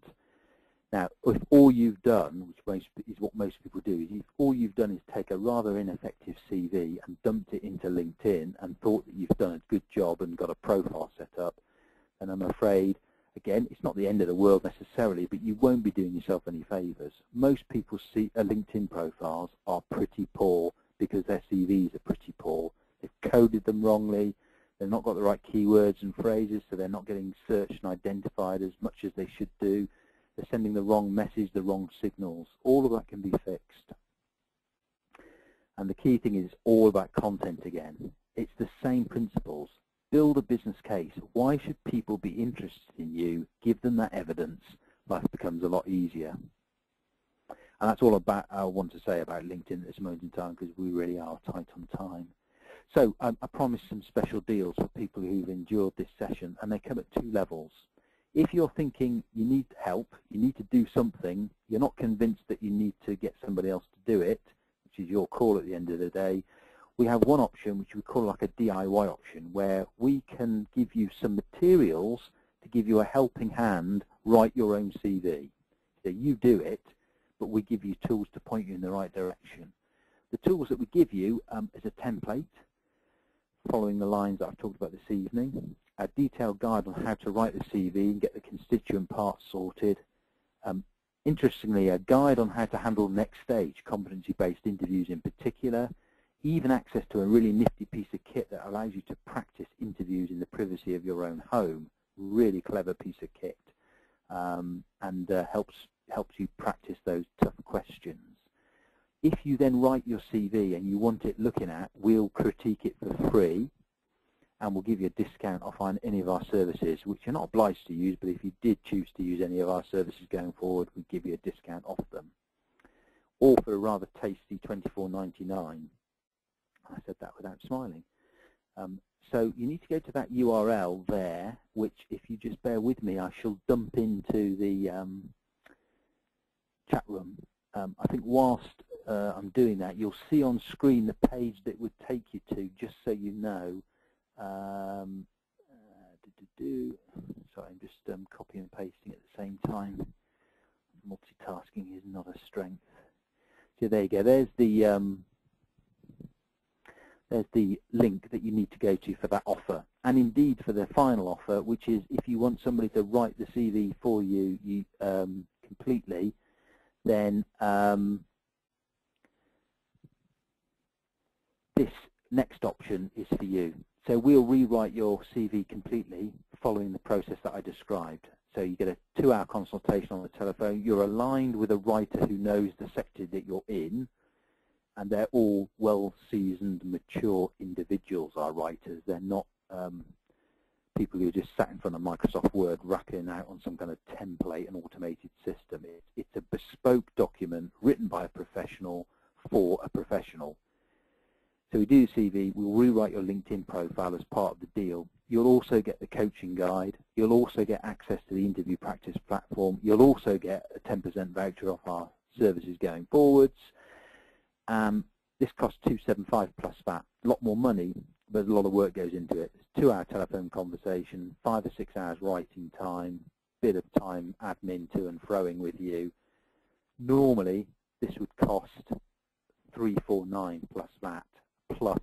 Now, if all you've done, which is what most people do, is if all you've done is take a rather ineffective CV and dumped it into LinkedIn and thought that you've done a good job and got a profile set up, then I'm afraid, again, it's not the end of the world necessarily, but you won't be doing yourself any favours. Most people's LinkedIn profiles are pretty poor because their CVs are pretty poor. They've coded them wrongly, they've not got the right keywords and phrases, so they're not getting searched and identified as much as they should do. They're sending the wrong message, the wrong signals. All of that can be fixed. And the key thing is all about content again. It's the same principles. Build a business case. Why should people be interested in you? Give them that evidence. Life becomes a lot easier. And that's all about I want to say about LinkedIn at this moment in time, because we really are tight on time. So I promised some special deals for people who've endured this session, and they come at 2 levels. If you're thinking you need help, you need to do something, you're not convinced that you need to get somebody else to do it, which is your call at the end of the day, we have one option which we call like a DIY option, where we can give you some materials to give you a helping hand write your own CV. So you do it, but we give you tools to point you in the right direction. The tools that we give you is a template following the lines that I've talked about this evening, a detailed guide on how to write the CV and get the constituent parts sorted. Interestingly, a guide on how to handle next stage, competency-based interviews in particular, even access to a really nifty piece of kit that allows you to practice interviews in the privacy of your own home. Really clever piece of kit, and helps you practice those tough questions. If you then write your CV and you want it looking at, we'll critique it for free, and we'll give you a discount off on any of our services, which you're not obliged to use, but if you did choose to use any of our services going forward, we'd give you a discount off them. All for a rather tasty $24.99. I said that without smiling. So you need to go to that URL there, which, if you just bear with me, I shall dump into the chat room. I think whilst I'm doing that, you'll see on screen the page that would take you to, just so you know. Sorry, I'm just copying and pasting at the same time. Multitasking is not a strength. So there you go. There's the link that you need to go to for that offer, and indeed for the final offer, which is if you want somebody to write the CV for you, completely, then this next option is for you. So we'll rewrite your CV completely following the process that I described. So you get a 2-hour consultation on the telephone. You're aligned with a writer who knows the sector that you're in, and they're all well-seasoned, mature individuals, our writers. They're not people who are just sat in front of Microsoft Word rapping out on some kind of template and automated system. It's a bespoke document written by a professional for a professional. So we do the CV, we'll rewrite your LinkedIn profile as part of the deal. You'll also get the coaching guide. You'll also get access to the interview practice platform. You'll also get a 10% voucher off our services going forwards. This costs $275 plus VAT. A lot more money, but a lot of work goes into it. It's a 2-hour telephone conversation, 5 or 6 hours writing time, bit of time admin to and froing with you. Normally, this would cost $349 plus VAT, plus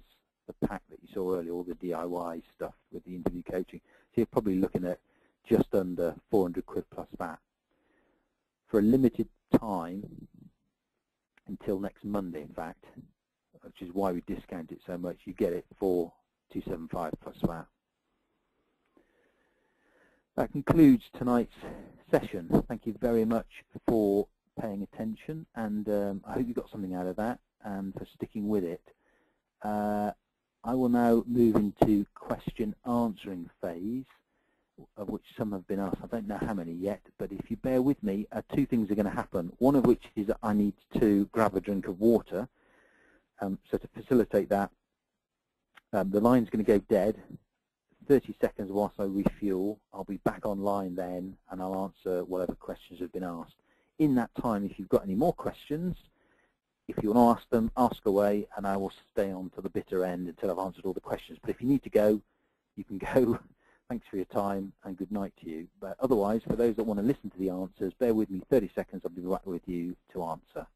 the pack that you saw earlier, all the DIY stuff with the interview coaching. So you're probably looking at just under 400 quid plus VAT. For a limited time, until next Monday, in fact, which is why we discount it so much, you get it for $275 plus VAT. That concludes tonight's session. Thank you very much for paying attention, and I hope you got something out of that and for sticking with it. I will now move into question answering phase, of which some have been asked. I don't know how many yet, but if you bear with me, two things are going to happen. One of which is that I need to grab a drink of water. So to facilitate that, the line's going to go dead. 30 seconds whilst I refuel. I'll be back online then, and I'll answer whatever questions have been asked. In that time, if you've got any more questions, if you want to ask them, ask away, and I will stay on to the bitter end until I've answered all the questions. But if you need to go, you can go. Thanks for your time, and good night to you. But otherwise, for those that want to listen to the answers, bear with me 30 seconds. I'll be back with you to answer.